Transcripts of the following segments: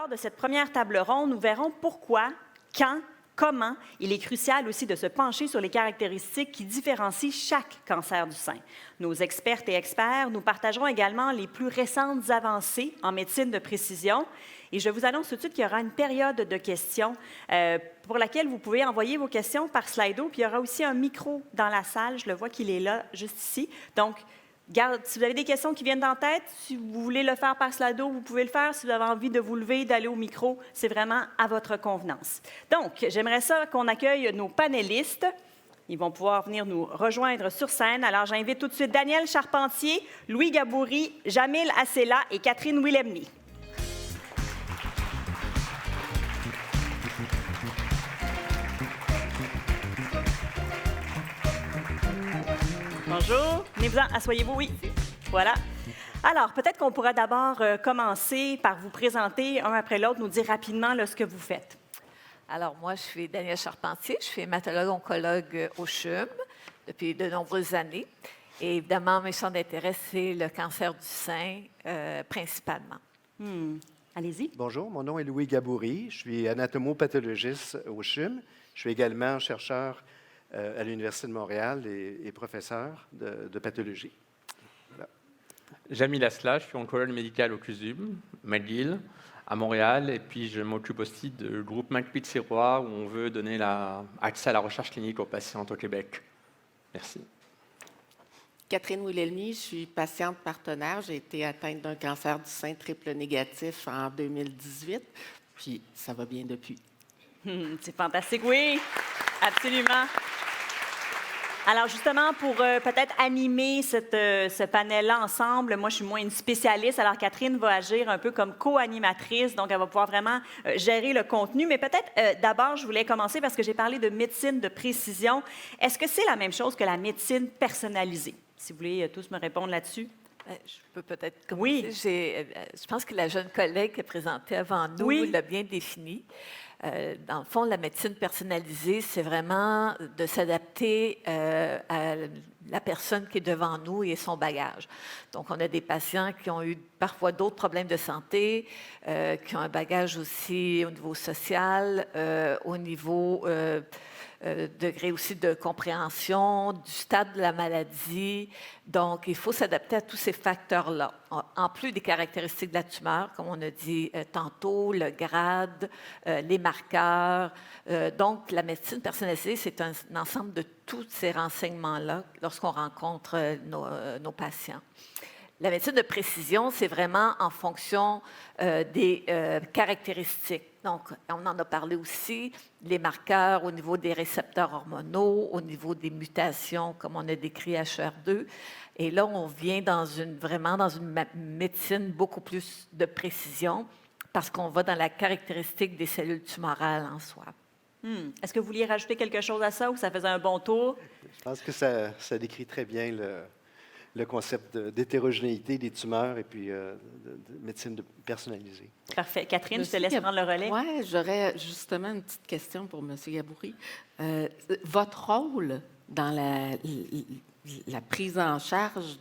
lors de cette première table ronde, nous verrons pourquoi, quand, comment il est crucial aussi de se pencher sur les caractéristiques qui différencient chaque cancer du sein. Nos expertes et experts nous partageront également les plus récentes avancées en médecine de précision. Et je vous annonce tout de suite qu'il y aura une période de questions pour laquelle vous pouvez envoyer vos questions par Slido. Puis il y aura aussi un micro dans la salle. Je le vois qu'il est là, juste ici. Donc, si vous avez des questions qui viennent en tête, si vous voulez le faire par Slido, vous pouvez le faire. Si vous avez envie de vous lever, d'aller au micro, c'est vraiment à votre convenance. Donc, j'aimerais ça qu'on accueille nos panélistes. Ils vont pouvoir venir nous rejoindre sur scène. Alors, j'invite tout de suite Daniel Charpentier, Louis Gaboury, Jamil Assela et Catherine Willemny. Bonjour. Venez-vous-en, asseyez-vous, oui. Voilà. Alors, peut-être qu'on pourrait d'abord commencer par vous présenter un après l'autre, nous dire rapidement là, ce que vous faites. Alors, moi, je suis Danielle Charpentier. Je suis hématologue-oncologue au CHUM depuis de nombreuses années. Et évidemment, mes champs d'intérêt, c'est le cancer du sein, principalement. Allez-y. Bonjour, mon nom est Louis Gaboury. Je suis anatomopathologiste au CHUM. Je suis également chercheur à l'Université de Montréal et professeur de pathologie. Voilà. Jamil Assela, je suis oncologue médical au CUSUM, McGill, à Montréal, et puis je m'occupe aussi du groupe McPitt-Sirois, où on veut donner accès à la recherche clinique aux patients au Québec. Merci. Catherine Wilhelmy, je suis patiente partenaire. J'ai été atteinte d'un cancer du sein triple négatif en 2018, puis ça va bien depuis. C'est fantastique, oui, absolument. Alors justement, pour peut-être animer ce panel-là ensemble, moi je suis moins une spécialiste, alors Catherine va agir un peu comme co-animatrice, donc elle va pouvoir vraiment gérer le contenu. Mais peut-être d'abord, je voulais commencer parce que j'ai parlé de médecine de précision. Est-ce que c'est la même chose que la médecine personnalisée? Si vous voulez tous me répondre là-dessus. Je peux peut-être commencer. Oui. Je pense que la jeune collègue qui a présenté avant nous l'a bien défini. Dans le fond, la médecine personnalisée, c'est vraiment de s'adapter à la personne qui est devant nous et son bagage. Donc, on a des patients qui ont eu parfois d'autres problèmes de santé, qui ont un bagage aussi au niveau social, au niveau degré aussi de compréhension, du stade de la maladie. Donc, il faut s'adapter à tous ces facteurs-là. En plus des caractéristiques de la tumeur, comme on a dit tantôt, le grade, les marqueurs. Donc, la médecine personnalisée, c'est un ensemble de tous ces renseignements-là lorsqu'on rencontre nos patients. La médecine de précision, c'est vraiment en fonction des caractéristiques. Donc, on en a parlé aussi, les marqueurs au niveau des récepteurs hormonaux, au niveau des mutations, comme on a décrit HR2. Et là, on vient vraiment dans une médecine beaucoup plus de précision parce qu'on va dans la caractéristique des cellules tumorales en soi. Est-ce que vous vouliez rajouter quelque chose à ça ou ça faisait un bon tour? Je pense que ça décrit très bien le concept d'hétérogénéité des tumeurs et puis de médecine personnalisée. Parfait. Catherine, je te laisse prendre le relais. Oui, j'aurais justement une petite question pour M. Gaboury. Votre rôle dans la prise en charge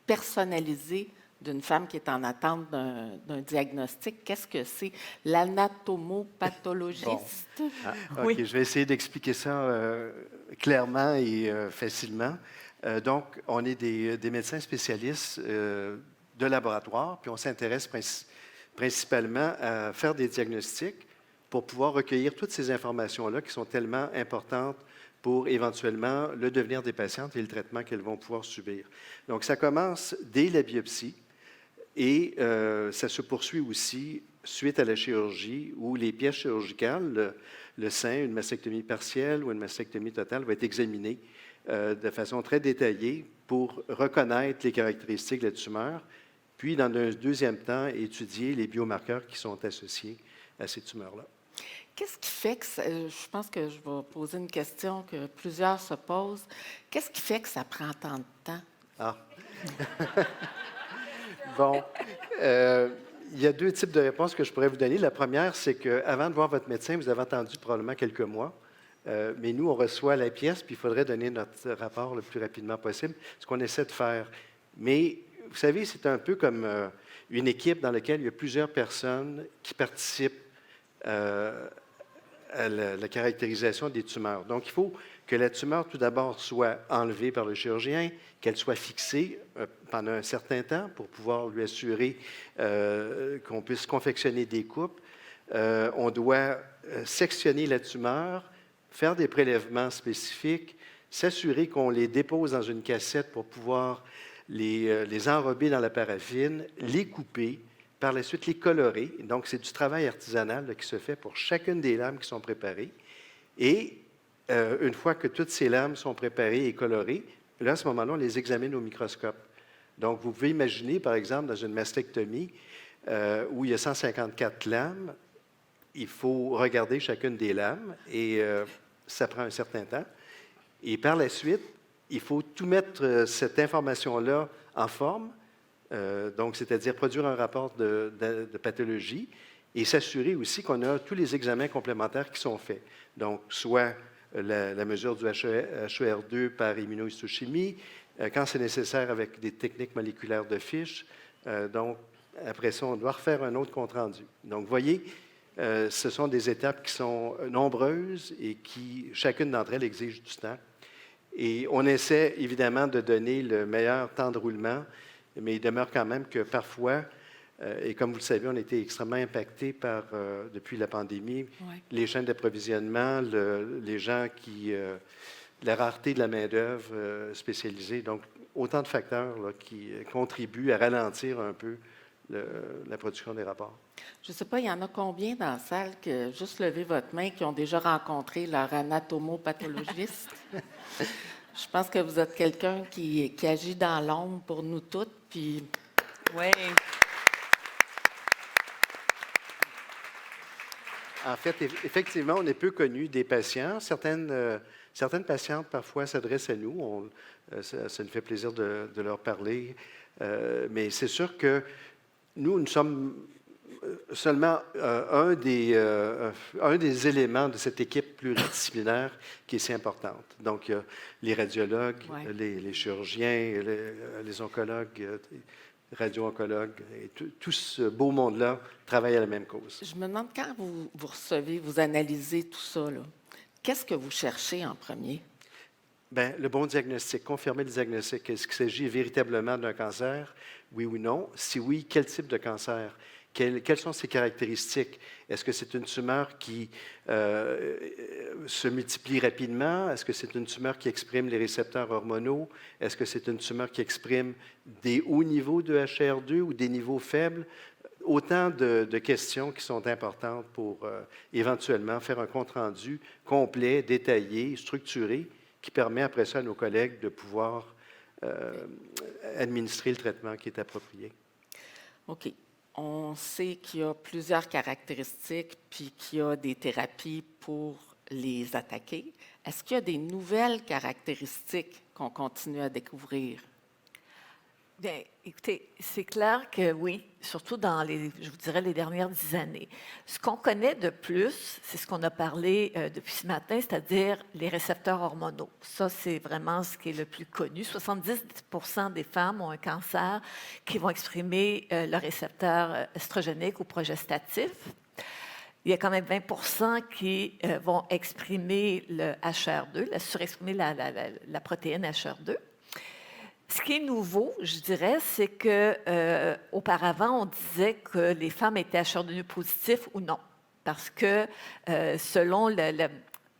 personnalisée d'une femme qui est en attente d'un diagnostic, qu'est-ce que c'est? L'anatomopathologiste? Bon. OK, je vais essayer d'expliquer ça clairement et facilement. Donc, on est des médecins spécialistes de laboratoire, puis on s'intéresse principalement à faire des diagnostics pour pouvoir recueillir toutes ces informations-là qui sont tellement importantes pour éventuellement le devenir des patientes et le traitement qu'elles vont pouvoir subir. Donc, ça commence dès la biopsie et ça se poursuit aussi suite à la chirurgie où les pièces chirurgicales, le sein, une mastectomie partielle ou une mastectomie totale, va être examiné de façon très détaillée pour reconnaître les caractéristiques de la tumeur, puis, dans un deuxième temps, étudier les biomarqueurs qui sont associés à ces tumeurs-là. Qu'est-ce qui fait que je pense que je vais poser une question que plusieurs se posent. Qu'est-ce qui fait que ça prend tant de temps? Ah! Bon, il y a deux types de réponses que je pourrais vous donner. La première, c'est qu'avant de voir votre médecin, vous avez attendu probablement quelques mois. Mais nous, on reçoit la pièce, puis il faudrait donner notre rapport le plus rapidement possible, ce qu'on essaie de faire. Mais, vous savez, c'est un peu comme une équipe dans laquelle il y a plusieurs personnes qui participent à la caractérisation des tumeurs. Donc, il faut que la tumeur, tout d'abord, soit enlevée par le chirurgien, qu'elle soit fixée pendant un certain temps pour pouvoir lui assurer qu'on puisse confectionner des coupes. On doit sectionner la tumeur, faire des prélèvements spécifiques, s'assurer qu'on les dépose dans une cassette pour pouvoir les enrober dans la paraffine, les couper, par la suite les colorer. Donc, c'est du travail artisanal là, qui se fait pour chacune des lames qui sont préparées. Et une fois que toutes ces lames sont préparées et colorées, là, à ce moment-là, on les examine au microscope. Donc, vous pouvez imaginer, par exemple, dans une mastectomie où il y a 154 lames, il faut regarder chacune des lames et ça prend un certain temps. Et par la suite, il faut tout mettre cette information-là en forme, donc c'est-à-dire produire un rapport de pathologie et s'assurer aussi qu'on a tous les examens complémentaires qui sont faits. Donc, soit la mesure du HER2 par immunohistochimie, quand c'est nécessaire avec des techniques moléculaires de fiches. Donc, après ça, on doit refaire un autre compte-rendu. Donc, vous voyez, ce sont des étapes qui sont nombreuses et qui, chacune d'entre elles, exige du temps. Et on essaie évidemment de donner le meilleur temps de roulement, mais il demeure quand même que parfois, et comme vous le savez, on a été extrêmement impactés par, depuis la pandémie, les chaînes d'approvisionnement, les gens qui... la rareté de la main-d'œuvre spécialisée. Donc, autant de facteurs là, qui contribuent à ralentir un peu la production des rapports. Je ne sais pas, il y en a combien dans la salle que, juste levez votre main, qui ont déjà rencontré leur anatomopathologiste? Je pense que vous êtes quelqu'un qui agit dans l'ombre pour nous toutes. Puis... Oui. En fait, effectivement, on est peu connu des patients. Certaines patientes, parfois, s'adressent à nous. Ça nous fait plaisir de leur parler. Mais c'est sûr que nous sommes seulement un des éléments de cette équipe pluridisciplinaire qui est si importante. Donc, il y a les radiologues, les chirurgiens, les oncologues, radio-oncologues, et tout ce beau monde-là travaille à la même cause. Je me demande, quand vous recevez, vous analysez tout ça, là, qu'est-ce que vous cherchez en premier? Bien, le bon diagnostic, confirmer le diagnostic. Est-ce qu'il s'agit véritablement d'un cancer, oui ou non? Si oui, quel type de cancer? Quelles sont ses caractéristiques? Est-ce que c'est une tumeur qui se multiplie rapidement? Est-ce que c'est une tumeur qui exprime les récepteurs hormonaux? Est-ce que c'est une tumeur qui exprime des hauts niveaux de HER2 ou des niveaux faibles? Autant de questions qui sont importantes pour éventuellement faire un compte-rendu complet, détaillé, structuré, qui permet après ça à nos collègues de pouvoir administrer le traitement qui est approprié. OK. On sait qu'il y a plusieurs caractéristiques puis qu'il y a des thérapies pour les attaquer. Est-ce qu'il y a des nouvelles caractéristiques qu'on continue à découvrir? Bien, écoutez, c'est clair que oui, surtout dans je vous dirais, les dernières 10 années. Ce qu'on connaît de plus, c'est ce qu'on a parlé depuis ce matin, c'est-à-dire les récepteurs hormonaux. Ça, c'est vraiment ce qui est le plus connu. 70% des femmes ont un cancer qui vont exprimer le récepteur estrogénique ou progestatif. Il y a quand même 20% qui vont exprimer le HER2, surexprimer la protéine HER2. Ce qui est nouveau, je dirais, c'est que auparavant, on disait que les femmes étaient HER2 positifs ou non, parce que selon le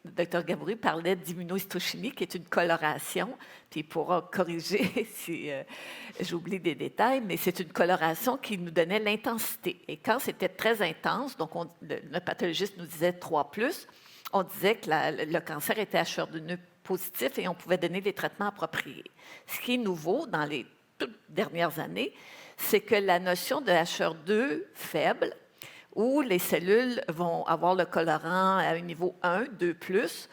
Dr Gaboury parlait d'immunohistochimie, qui est une coloration, puis il pourra corriger si j'oublie des détails, mais c'est une coloration qui nous donnait l'intensité. Et quand c'était très intense, donc notre pathologiste nous disait 3+, on disait que le cancer était HER2 positif et on pouvait donner les traitements appropriés. Ce qui est nouveau dans les toutes dernières années, c'est que la notion de HER2 faible, où les cellules vont avoir le colorant à un niveau 1, 2+,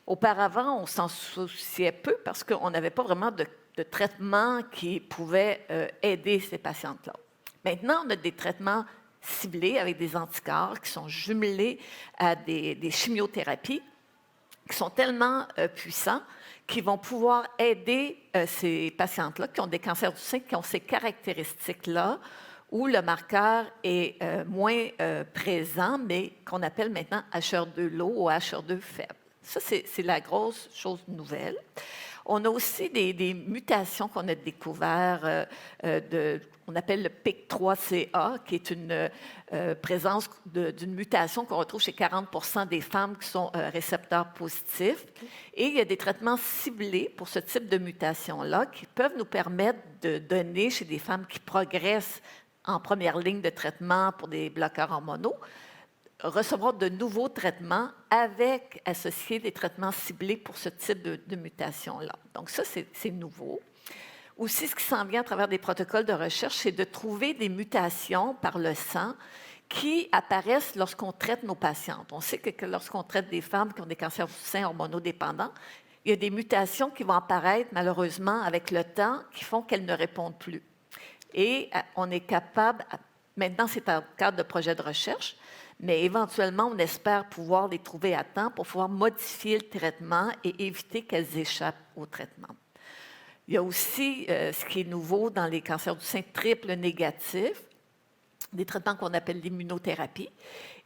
auparavant, on s'en souciait peu parce qu'on n'avait pas vraiment de traitement qui pouvait aider ces patientes-là. Maintenant, on a des traitements ciblés avec des anticorps qui sont jumelés à des chimiothérapies qui sont tellement puissants qu'ils vont pouvoir aider ces patientes-là qui ont des cancers du sein, qui ont ces caractéristiques-là, où le marqueur est moins présent, mais qu'on appelle maintenant HR2 low ou HR2 faible. Ça, c'est la grosse chose nouvelle. On a aussi des mutations qu'on a découvertes, on appelle le PIK3CA, qui est une présence d'une mutation qu'on retrouve chez 40 des femmes qui sont récepteurs positifs. Et il y a des traitements ciblés pour ce type de mutation-là qui peuvent nous permettre de donner chez des femmes qui progressent en première ligne de traitement pour des bloqueurs hormonaux, recevront de nouveaux traitements avec associés des traitements ciblés pour ce type de mutation-là. Donc ça, c'est nouveau. Aussi, ce qui s'en vient à travers des protocoles de recherche, c'est de trouver des mutations par le sang qui apparaissent lorsqu'on traite nos patientes. On sait que lorsqu'on traite des femmes qui ont des cancers du sein hormonodépendants, il y a des mutations qui vont apparaître malheureusement avec le temps qui font qu'elles ne répondent plus. Et on est capable, maintenant c'est dans le cadre de projets de recherche, mais éventuellement, on espère pouvoir les trouver à temps pour pouvoir modifier le traitement et éviter qu'elles échappent au traitement. Il y a aussi ce qui est nouveau dans les cancers du sein triple négatifs, des traitements qu'on appelle l'immunothérapie.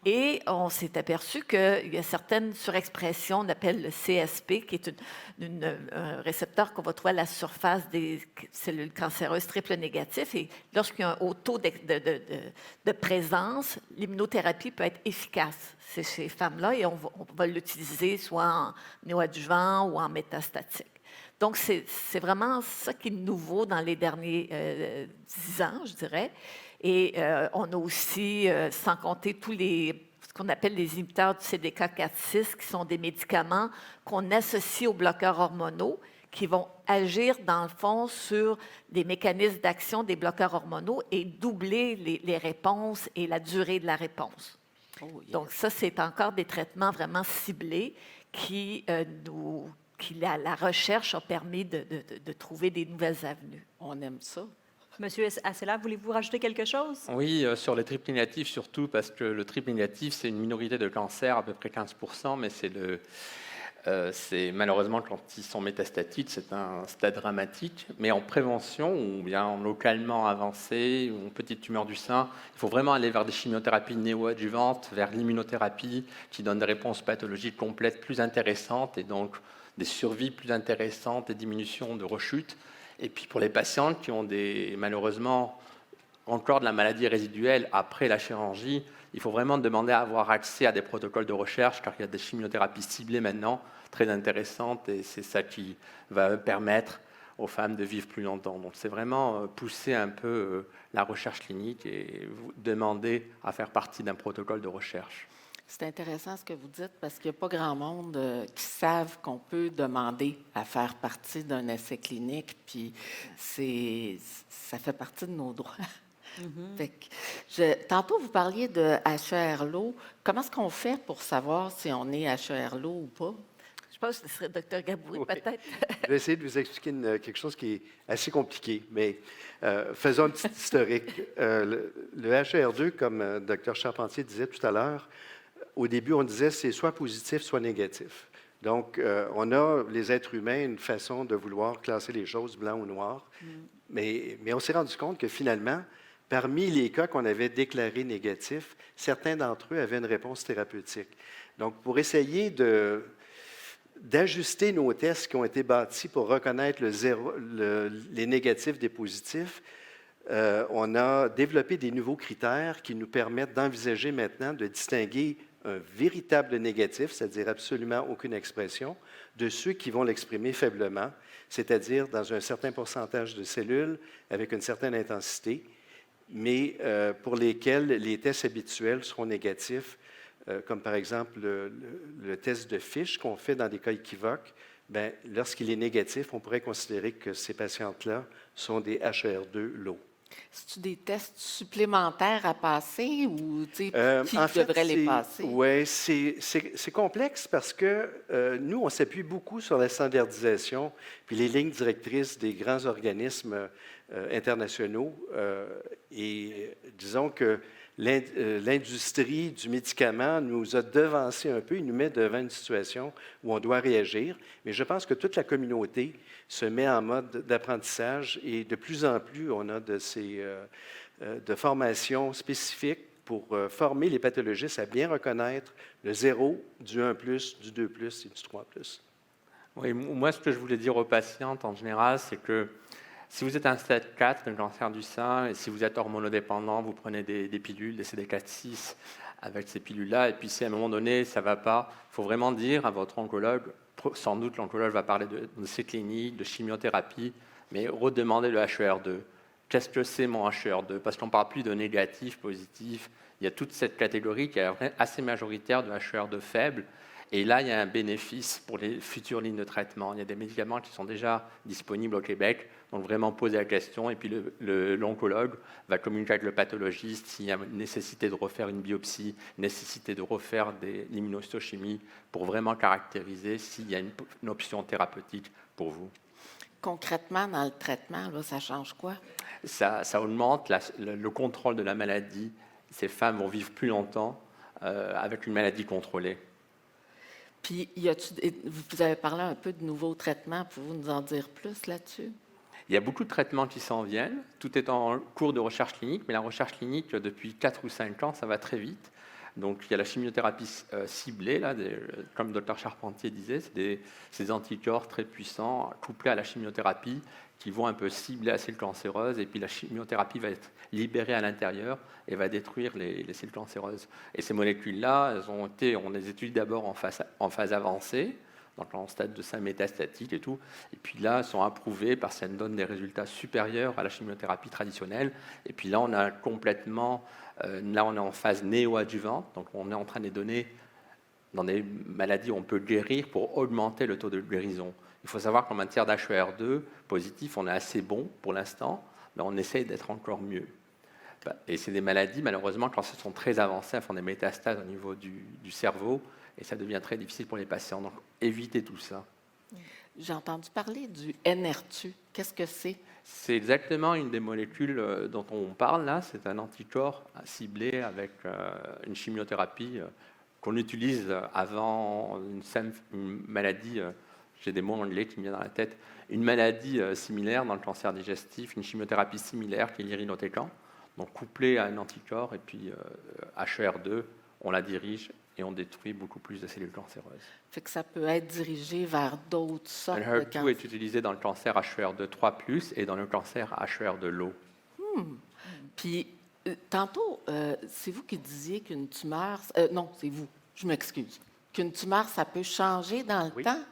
Et on s'est aperçu qu'il y a certaines surexpressions, on appelle le CSP, qui est un récepteur qu'on va trouver à la surface des cellules cancéreuses triple négatives. Et lorsqu'il y a un haut taux de présence, l'immunothérapie peut être efficace chez ces femmes-là et on va l'utiliser soit en néoadjuvant ou en métastatique. Donc, c'est vraiment ça qui est nouveau dans les derniers 10 ans, je dirais. Et on a aussi, sans compter tous ce qu'on appelle les inhibiteurs du CDK4/6, qui sont des médicaments qu'on associe aux bloqueurs hormonaux, qui vont agir, dans le fond, sur des mécanismes d'action des bloqueurs hormonaux et doubler les réponses et la durée de la réponse. Oh, yes. Donc, ça, c'est encore des traitements vraiment ciblés qui la recherche a permis de trouver des nouvelles avenues. On aime ça. Monsieur Asselah, voulez-vous rajouter quelque chose? Oui, sur les triples négatifs surtout, parce que le triple négatif, c'est une minorité de cancers, à peu près 15%, mais c'est malheureusement, quand ils sont métastatiques, c'est un stade dramatique. Mais en prévention, ou bien en localement avancé, ou en petite tumeur du sein, il faut vraiment aller vers des chimiothérapies néoadjuvantes, vers l'immunothérapie, qui donne des réponses pathologiques complètes plus intéressantes, et donc des survies plus intéressantes, des diminutions de rechute. Et puis pour les patientes qui ont malheureusement encore de la maladie résiduelle après la chirurgie, il faut vraiment demander à avoir accès à des protocoles de recherche, car il y a des chimiothérapies ciblées maintenant, très intéressantes, et c'est ça qui va permettre aux femmes de vivre plus longtemps. Donc c'est vraiment pousser un peu la recherche clinique et vous demander à faire partie d'un protocole de recherche. C'est intéressant ce que vous dites parce qu'il n'y a pas grand monde qui savent qu'on peut demander à faire partie d'un essai clinique, puis ça fait partie de nos droits. Tantôt, vous parliez de HR-Low. Comment est-ce qu'on fait pour savoir si on est HR-Low ou pas? Je pense que ce serait Dr. Gaboury, Oui. peut-être. Je vais essayer de vous expliquer quelque chose qui est assez compliqué, mais faisons un petit historique. Le HR2, comme Dr. Charpentier disait tout à l'heure, au début, on disait c'est soit positif, soit négatif. Donc, on a, les êtres humains, une façon de vouloir classer les choses blanc ou noir, mais on s'est rendu compte que finalement, parmi les cas qu'on avait déclarés négatifs, certains d'entre eux avaient une réponse thérapeutique. Donc, pour essayer d'ajuster nos tests qui ont été bâtis pour reconnaître les négatifs des positifs, on a développé des nouveaux critères qui nous permettent d'envisager maintenant de distinguer un véritable négatif, c'est-à-dire absolument aucune expression, de ceux qui vont l'exprimer faiblement, c'est-à-dire dans un certain pourcentage de cellules avec une certaine intensité, mais pour lesquels les tests habituels seront négatifs, comme par exemple le test de Fish qu'on fait dans des cas équivoques. Bien, lorsqu'il est négatif, on pourrait considérer que ces patientes-là sont des HR2 low. C'est-tu des tests supplémentaires à passer ou qui devrait les passer? Oui, c'est complexe parce que nous, on s'appuie beaucoup sur la standardisation puis les lignes directrices des grands organismes internationaux. Et disons que l'industrie du médicament nous a devancé un peu, il nous met devant une situation où on doit réagir. Mais je pense que toute la communauté se met en mode d'apprentissage et de plus en plus, on a de ces de formation spécifique pour former les pathologistes à bien reconnaître le 0, du 1+, du 2+, et du 3+. Oui, moi, ce que je voulais dire aux patientes en général, c'est que si vous êtes à un stade 4 d'un cancer du sein et si vous êtes hormonodépendant, vous prenez des pilules, des CD4/6 avec ces pilules-là, et puis si à un moment donné, ça ne va pas, il faut vraiment dire à votre oncologue, sans doute l'oncologue va parler de ces cliniques, de chimiothérapie, mais redemandez le HER2. Qu'est-ce que c'est mon HER2? Parce qu'on ne parle plus de négatif, positif. Il y a toute cette catégorie qui est assez majoritaire de HER2 faible. Et là, il y a un bénéfice pour les futures lignes de traitement. Il y a des médicaments qui sont déjà disponibles au Québec. Donc, vraiment poser la question. Et puis, l'oncologue va communiquer avec le pathologiste s'il y a une nécessité de refaire une biopsie, nécessité de refaire de l'immunohistochimie pour vraiment caractériser s'il y a une option thérapeutique pour vous. Concrètement, dans le traitement, là, ça change quoi? Ça augmente le contrôle de la maladie. Ces femmes vont vivre plus longtemps avec une maladie contrôlée. Puis, vous avez parlé un peu de nouveaux traitements. Pouvez-vous nous en dire plus là-dessus? Il y a beaucoup de traitements qui s'en viennent. Tout est en cours de recherche clinique, mais la recherche clinique, depuis 4 ou 5 ans, ça va très vite. Donc, il y a la chimiothérapie ciblée, là, comme Dr Charpentier disait, c'est des anticorps très puissants couplés à la chimiothérapie qui vont un peu cibler la cellule cancéreuse, et puis la chimiothérapie va être libérée à l'intérieur et va détruire les cellules cancéreuses. Et ces molécules-là, on les étudie d'abord en phase avancée, donc en stade de sein métastatique et tout, et puis là, elles sont approuvées parce qu'elles donnent des résultats supérieurs à la chimiothérapie traditionnelle. Et puis là, on a complètement, là, on est en phase néoadjuvante, donc on est en train de les donner dans des maladies où on peut guérir pour augmenter le taux de guérison. Il faut savoir qu'en matière d'HER2 positif, on est assez bon pour l'instant, mais on essaye d'être encore mieux. Et c'est des maladies, malheureusement, quand elles sont très avancées, elles font des métastases au niveau du cerveau, et ça devient très difficile pour les patients. Donc, évitez tout ça. J'ai entendu parler du NRTU. Qu'est-ce que c'est? C'est exactement une des molécules dont on parle là. C'est un anticorps ciblé avec une chimiothérapie qu'on utilise avant une maladie, j'ai des mots en anglais qui me viennent dans la tête, une maladie similaire dans le cancer digestif, une chimiothérapie similaire qui est l'irinotecan, donc couplée à un anticorps, et puis HER2, on la dirige et on détruit beaucoup plus de cellules cancéreuses. Fait que ça peut être dirigé vers d'autres sortes de HER2 cancers. est utilisé dans le cancer HER2 3+, et dans le cancer HER2 low. Puis, tantôt, c'est vous qui disiez qu'une tumeur... non, c'est vous, je m'excuse. Qu'une tumeur, ça peut changer dans le Oui. temps?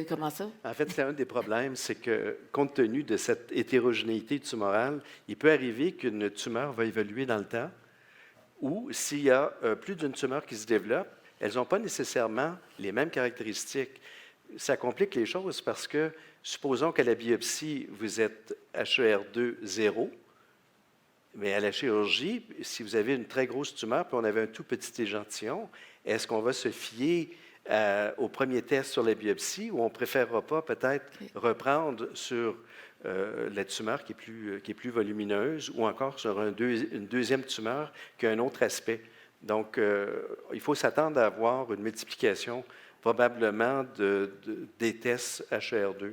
Comment ça? En fait, c'est un des problèmes, c'est que compte tenu de cette hétérogénéité tumorale, il peut arriver qu'une tumeur va évoluer dans le temps, ou s'il y a plus d'une tumeur qui se développe, elles n'ont pas nécessairement les mêmes caractéristiques. Ça complique les choses parce que, supposons qu'à la biopsie, vous êtes HER2 0, mais à la chirurgie, si vous avez une très grosse tumeur, puis on avait un tout petit échantillon, est-ce qu'on va se fier au premier test sur la biopsie, ou on ne préférera pas peut-être reprendre sur la tumeur qui est plus volumineuse, ou encore sur une deuxième tumeur qui a un autre aspect. Donc, il faut s'attendre à avoir une multiplication probablement des tests HER2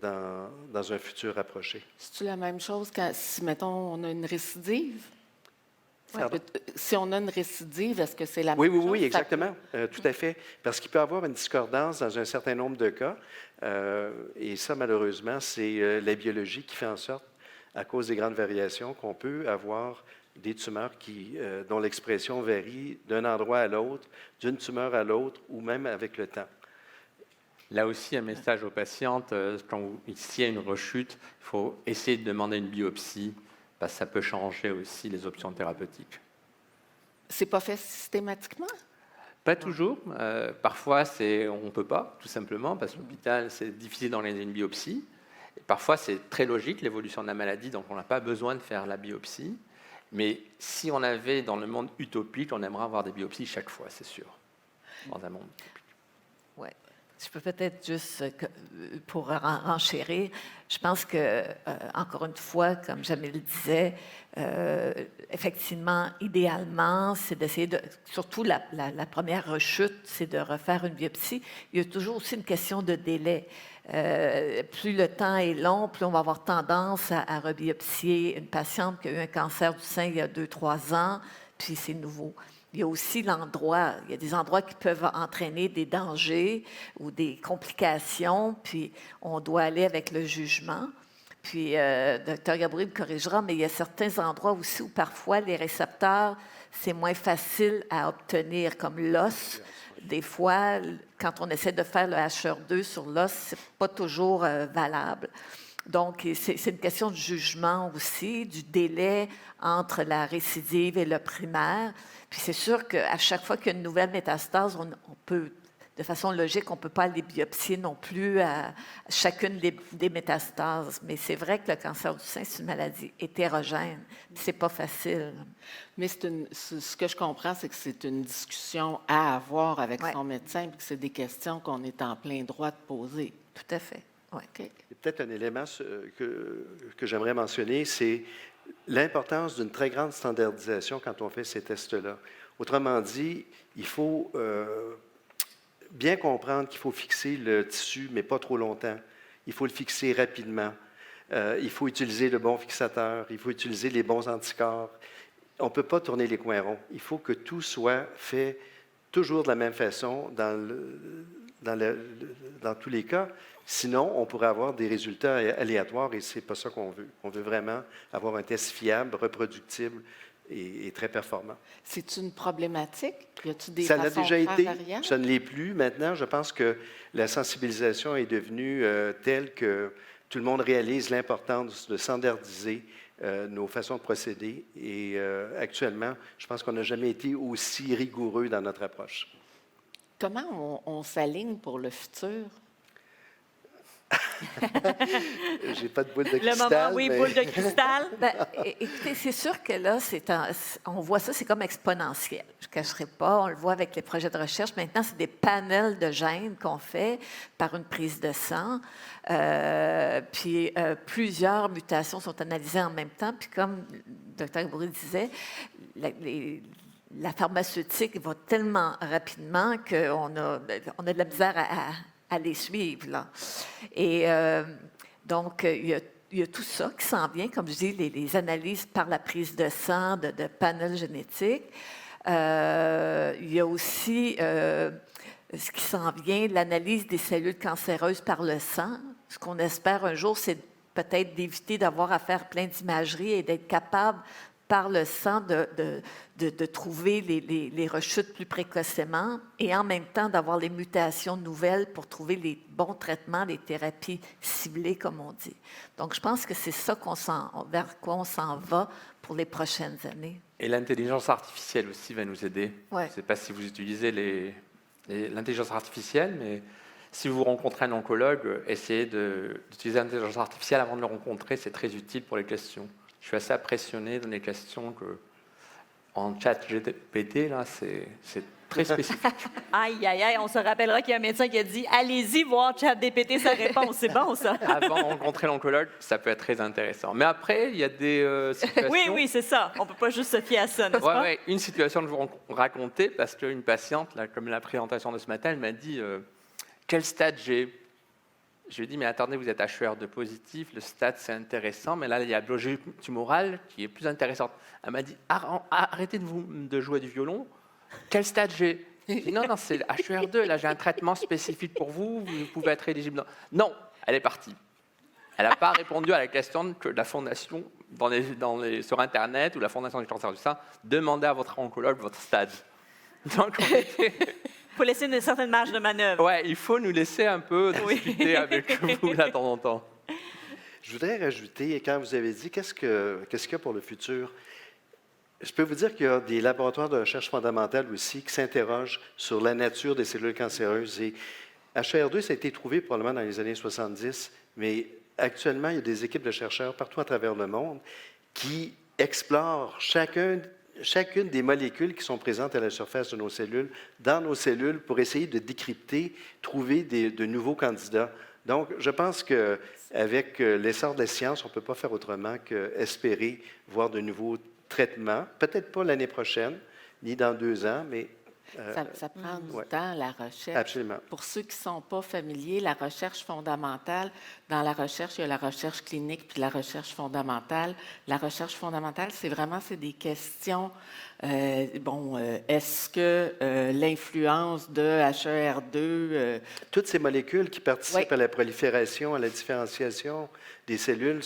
dans un futur approché. C'est-tu la même chose si, mettons, on a une récidive? Pardon? Si on a une récidive, est-ce que c'est la même chose? Oui, exactement. Tout à fait. Parce qu'il peut y avoir une discordance dans un certain nombre de cas. Et ça, malheureusement, c'est la biologie qui fait en sorte, à cause des grandes variations, qu'on peut avoir des tumeurs dont l'expression varie d'un endroit à l'autre, d'une tumeur à l'autre, ou même avec le temps. Là aussi, un message aux patientes, s'il y a une rechute, il faut essayer de demander une biopsie, parce que ça peut changer aussi les options thérapeutiques. C'est pas fait systématiquement? Pas toujours. Parfois, on ne peut pas, tout simplement, parce que l'hôpital, c'est difficile d'organiser une biopsie. Et parfois, c'est très logique, l'évolution de la maladie, donc on n'a pas besoin de faire la biopsie. Mais si on avait, dans le monde utopique, on aimerait avoir des biopsies chaque fois, c'est sûr, dans un monde utopique. Ouais. Je peux peut-être juste, pour renchérir, je pense que, encore une fois, comme Jamil le disait, effectivement, idéalement, c'est d'essayer de, surtout la première rechute, c'est de refaire une biopsie. Il y a toujours aussi une question de délai. Plus le temps est long, plus on va avoir tendance à rebiopsier une patiente qui a eu un cancer du sein il y a 2-3 ans, puis c'est nouveau. Il y a aussi l'endroit. Il y a des endroits qui peuvent entraîner des dangers ou des complications, puis on doit aller avec le jugement. Puis, Dr. Gaboury me corrigera, mais il y a certains endroits aussi où parfois les récepteurs, c'est moins facile à obtenir, comme l'os. Des fois, quand on essaie de faire le HR2 sur l'os, ce n'est pas toujours valable. Donc, c'est une question de jugement aussi, du délai entre la récidive et le primaire. Puis c'est sûr qu'à chaque fois qu'il y a une nouvelle métastase, on peut, de façon logique, on ne peut pas aller biopsier non plus à chacune des métastases. Mais c'est vrai que le cancer du sein, c'est une maladie hétérogène. Ce n'est pas facile. Mais ce que je comprends, c'est que c'est une discussion à avoir avec son médecin, puis que c'est des questions qu'on est en plein droit de poser. Tout à fait. Ouais. Il y a peut-être un élément que j'aimerais mentionner, c'est l'importance d'une très grande standardisation quand on fait ces tests-là. Autrement dit, il faut bien comprendre qu'il faut fixer le tissu, mais pas trop longtemps. Il faut le fixer rapidement. Il faut utiliser le bon fixateur. Il faut utiliser les bons anticorps. On ne peut pas tourner les coins ronds. Il faut que tout soit fait toujours de la même façon dans tous les cas. Sinon, on pourrait avoir des résultats aléatoires et ce n'est pas ça qu'on veut. On veut vraiment avoir un test fiable, reproductible et très performant. C'est une problématique? Y a-t-il des ça l'a façons déjà de faire été, derrière? ça ne l'est plus. Maintenant, je pense que la sensibilisation est devenue telle que tout le monde réalise l'importance de standardiser nos façons de procéder. Et actuellement, je pense qu'on n'a jamais été aussi rigoureux dans notre approche. Comment on s'aligne pour le futur? J'ai pas de boule de cristal. Le moment, oui, mais... boule de cristal. Bien, écoutez, c'est sûr que là, on voit ça, c'est comme exponentiel. Je ne cacherai pas, on le voit avec les projets de recherche. Maintenant, c'est des panels de gènes qu'on fait par une prise de sang. Puis plusieurs mutations sont analysées en même temps. Puis comme le Dr. Gaboury disait, la pharmaceutique va tellement rapidement qu'on a de la misère à les suivre. Là. Et donc, il y a tout ça qui s'en vient, comme je dis, les analyses par la prise de sang, de panels génétiques. Il y a aussi ce qui s'en vient, l'analyse des cellules cancéreuses par le sang. Ce qu'on espère un jour, c'est peut-être d'éviter d'avoir à faire plein d'imagerie et d'être capable par le sang de trouver les rechutes plus précocement et en même temps d'avoir les mutations nouvelles pour trouver les bons traitements, les thérapies ciblées, comme on dit. Donc, je pense que c'est ça vers quoi on s'en va pour les prochaines années. Et l'intelligence artificielle aussi va nous aider. Ouais. Je ne sais pas si vous utilisez l'intelligence artificielle, mais si vous rencontrez un oncologue, essayez d'utiliser l'intelligence artificielle avant de le rencontrer, c'est très utile pour les questions. Je suis assez impressionné dans les questions en chat GPT, là, c'est très spécifique. Aïe, aïe, aïe, on se rappellera qu'il y a un médecin qui a dit « Allez-y voir ChatGPT sa réponse ». C'est bon, ça. Avant de rencontrer l'oncologue, ça peut être très intéressant. Mais après, il y a des situations... Oui, c'est ça. On ne peut pas juste se fier à ça, n'est-ce pas? Oui, une situation que je vais vous raconter, parce qu'une patiente, là, comme la présentation de ce matin, elle m'a dit quel stade j'ai. Je lui ai dit, mais attendez, vous êtes HER2 positif, le stade c'est intéressant, mais là, il y a la biologie tumorale qui est plus intéressante. Elle m'a dit, arrêtez de jouer du violon, quel stade j'ai? J'ai dit, non, c'est HER2, là j'ai un traitement spécifique pour vous, vous pouvez être éligible. Non, elle est partie. Elle n'a pas répondu à la question que la fondation, sur Internet, ou la fondation du cancer du sein, demandait à votre oncologue votre stade. Donc, on était... Il faut laisser une certaine marge de manœuvre. Oui, il faut nous laisser un peu discuter avec vous là de temps en temps. Je voudrais rajouter, quand vous avez dit qu'est-ce qu'il y a pour le futur, je peux vous dire qu'il y a des laboratoires de recherche fondamentale aussi qui s'interrogent sur la nature des cellules cancéreuses. Et HER2, ça a été trouvé probablement dans les années 70, mais actuellement, il y a des équipes de chercheurs partout à travers le monde qui explorent chacune des molécules qui sont présentes à la surface de nos cellules, dans nos cellules, pour essayer de décrypter, trouver de nouveaux candidats. Donc, je pense qu'avec l'essor de la science, on ne peut pas faire autrement qu'espérer voir de nouveaux traitements, peut-être pas l'année prochaine, ni dans 2 ans, mais... Ça prend du temps, la recherche. Absolument. Pour ceux qui ne sont pas familiers, la recherche fondamentale, dans la recherche, il y a la recherche clinique puis la recherche fondamentale. La recherche fondamentale, c'est des questions. Est-ce que l'influence de HER2... Toutes ces molécules qui participent à la prolifération, à la différenciation des cellules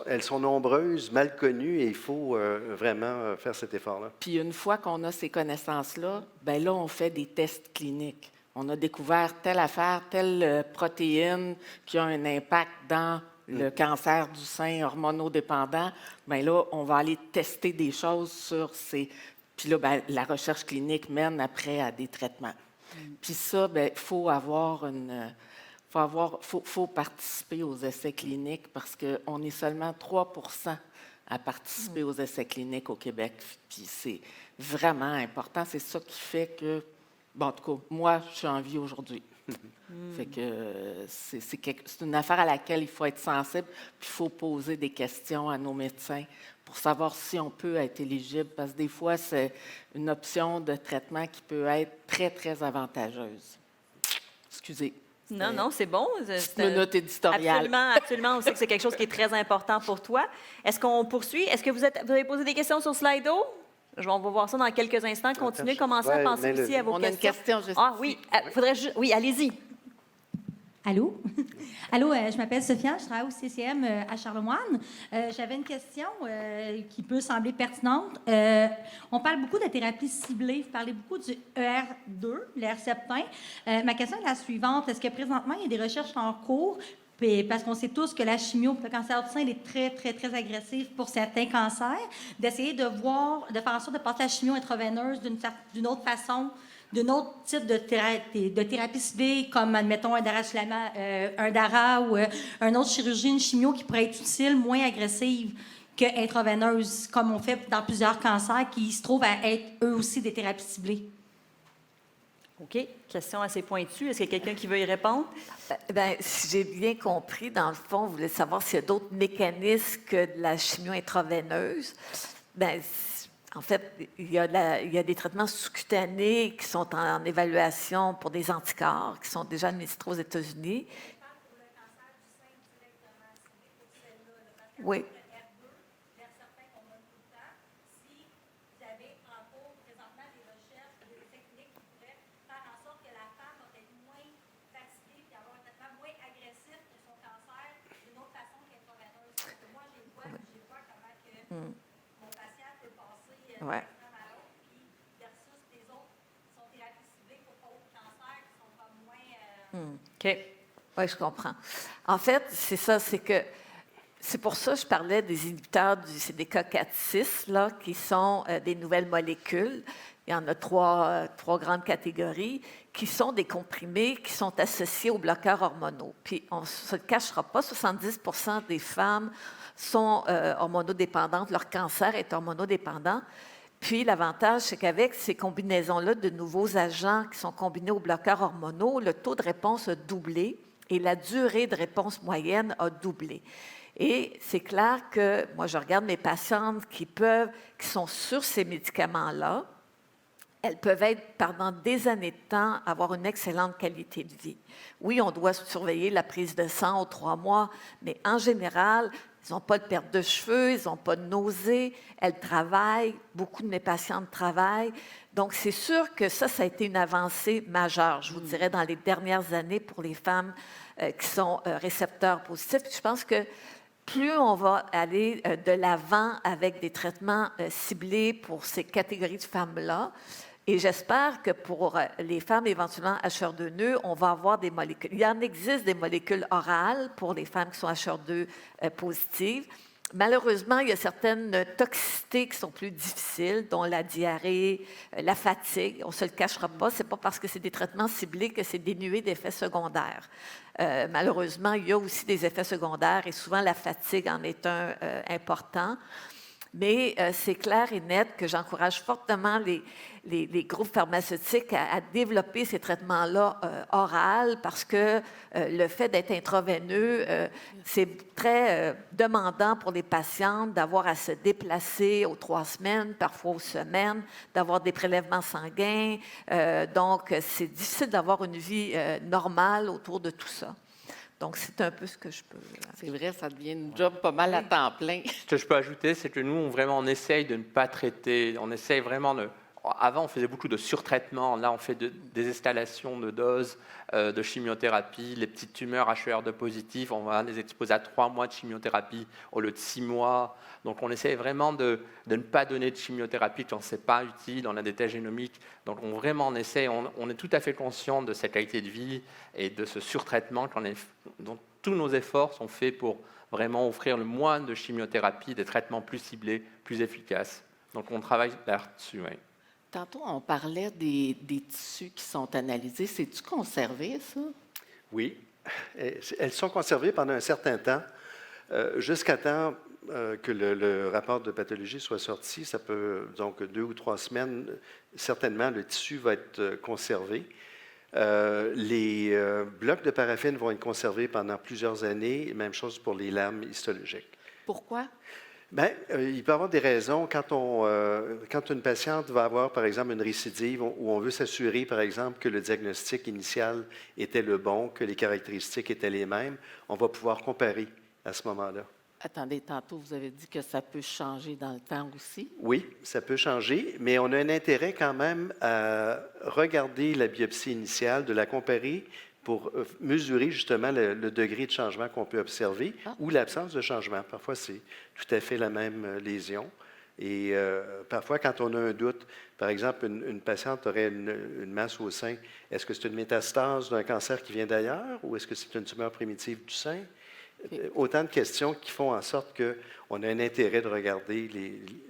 elles sont nombreuses, mal connues, et il faut vraiment faire cet effort-là. Puis une fois qu'on a ces connaissances-là, bien là, on fait des tests cliniques. On a découvert telle affaire, telle protéine qui a un impact dans le cancer du sein hormonodépendant. Bien là, on va aller tester des choses sur ces... Puis là, bien, la recherche clinique mène après à des traitements. Puis ça, bien, il faut avoir une... faut participer aux essais cliniques parce qu'on est seulement 3 % à participer aux essais cliniques au Québec. Puis c'est vraiment important. C'est ça qui fait que, en tout cas, moi, je suis en vie aujourd'hui. Fait que c'est une affaire à laquelle il faut être sensible, puis il faut poser des questions à nos médecins pour savoir si on peut être éligible, parce que des fois, c'est une option de traitement qui peut être très, très avantageuse. Excusez. Non, c'est bon. C'est une note éditoriale. Absolument. On sait que c'est quelque chose qui est très important pour toi. Est-ce qu'on poursuit? Est-ce que vous avez posé des questions sur Slido? On va voir ça dans quelques instants. Continuez, commencez à penser aussi à vos questions. On a une question. Oui, allez-y. Allô? Allô, je m'appelle Sophia, je travaille au CCM à Charlemagne. J'avais une question qui peut sembler pertinente. On parle beaucoup de thérapie ciblée, vous parlez beaucoup du ER2, l'Herceptin. Ma question est la suivante. Est-ce que présentement, il y a des recherches en cours, parce qu'on sait tous que la chimio, le cancer du sein, il est très, très, très agressif pour certains cancers, d'essayer de faire en sorte de passer la chimio intraveineuse d'une autre façon, d'un autre type de thérapie ciblée, comme, admettons, un DARA ou une autre chirurgie, une chimio qui pourrait être utile, moins agressive qu'intraveineuse, comme on fait dans plusieurs cancers qui se trouvent à être eux aussi des thérapies ciblées. OK. Question assez pointue. Est-ce qu'il y a quelqu'un qui veut y répondre? Bien, si j'ai bien compris, dans le fond, vous voulez savoir s'il y a d'autres mécanismes que de la chimio intraveineuse. Bien, en fait, il y a des traitements sous-cutanés qui sont en évaluation pour des anticorps, qui sont déjà administrés aux États-Unis. Oui. Ouais. OK. Oui, je comprends. En fait, c'est ça, c'est pour ça que je parlais des inhibiteurs du CDK4/6, là, qui sont des nouvelles molécules. Il y en a trois grandes catégories, qui sont des comprimés qui sont associés aux bloqueurs hormonaux. Puis, on ne se le cachera pas, 70 % des femmes sont hormonodépendantes, leur cancer est hormonodépendant. Puis, l'avantage, c'est qu'avec ces combinaisons-là de nouveaux agents qui sont combinés aux bloqueurs hormonaux, le taux de réponse a doublé et la durée de réponse moyenne a doublé. Et c'est clair que moi, je regarde mes patientes qui sont sur ces médicaments-là, elles peuvent être, pendant des années de temps, avoir une excellente qualité de vie. Oui, on doit surveiller la prise de sang aux 3 mois, mais en général, ils n'ont pas de perte de cheveux, ils n'ont pas de nausées, elles travaillent, beaucoup de mes patientes travaillent. Donc, c'est sûr que ça a été une avancée majeure, je vous dirais, dans les dernières années pour les femmes qui sont récepteurs positifs. Je pense que plus on va aller de l'avant avec des traitements ciblés pour ces catégories de femmes-là, et j'espère que pour les femmes éventuellement HER2-neu, on va avoir des molécules. Il y en existe des molécules orales pour les femmes qui sont HER2 positives. Malheureusement, il y a certaines toxicités qui sont plus difficiles, dont la diarrhée, la fatigue. On ne se le cachera pas, ce n'est pas parce que c'est des traitements ciblés que c'est dénué d'effets secondaires. Malheureusement, il y a aussi des effets secondaires et souvent la fatigue en est un important. Mais c'est clair et net que j'encourage fortement les groupes pharmaceutiques à développer ces traitements-là oraux parce que le fait d'être intraveineux, c'est très demandant pour les patientes d'avoir à se déplacer aux 3 semaines, parfois aux semaines, d'avoir des prélèvements sanguins. Donc, c'est difficile d'avoir une vie normale autour de tout ça. Donc, c'est un peu ce que je peux... C'est vrai, ça devient une job pas mal à temps plein. Ce que je peux ajouter, c'est que nous, on essaye de ne pas traiter, on essaye vraiment de... Avant, on faisait beaucoup de surtraitement. Là, on fait des escalations de doses de chimiothérapie. Les petites tumeurs HER2 positives, on va les exposer à 3 mois de chimiothérapie au lieu de 6 mois. Donc, on essaye vraiment de ne pas donner de chimiothérapie quand ce n'est pas utile. On a des tests génomiques. Donc, on essaie, on est tout à fait conscient de sa qualité de vie et de ce surtraitement. Donc, tous nos efforts sont faits pour vraiment offrir le moins de chimiothérapie, des traitements plus ciblés, plus efficaces. Donc, on travaille là-dessus, oui. Tantôt, on parlait des tissus qui sont analysés. C'est-tu conservé, ça? Oui. Elles sont conservées pendant un certain temps, jusqu'à temps que le rapport de pathologie soit sorti. Ça peut, donc, 2 ou 3 semaines, certainement, le tissu va être conservé. Les blocs de paraffine vont être conservés pendant plusieurs années. Même chose pour les lames histologiques. Pourquoi? Bien, il peut y avoir des raisons. Quand une patiente va avoir, par exemple, une récidive où on veut s'assurer, par exemple, que le diagnostic initial était le bon, que les caractéristiques étaient les mêmes, on va pouvoir comparer à ce moment-là. Attendez, tantôt, vous avez dit que ça peut changer dans le temps aussi. Oui, ça peut changer, mais on a un intérêt quand même à regarder la biopsie initiale, de la comparer pour mesurer justement le degré de changement qu'on peut observer ou l'absence de changement. Parfois, c'est tout à fait la même lésion. Et parfois, quand on a un doute, par exemple, une patiente aurait une masse au sein, est-ce que c'est une métastase d'un cancer qui vient d'ailleurs ou est-ce que c'est une tumeur primitive du sein? Autant de questions qui font en sorte qu'on a un intérêt de regarder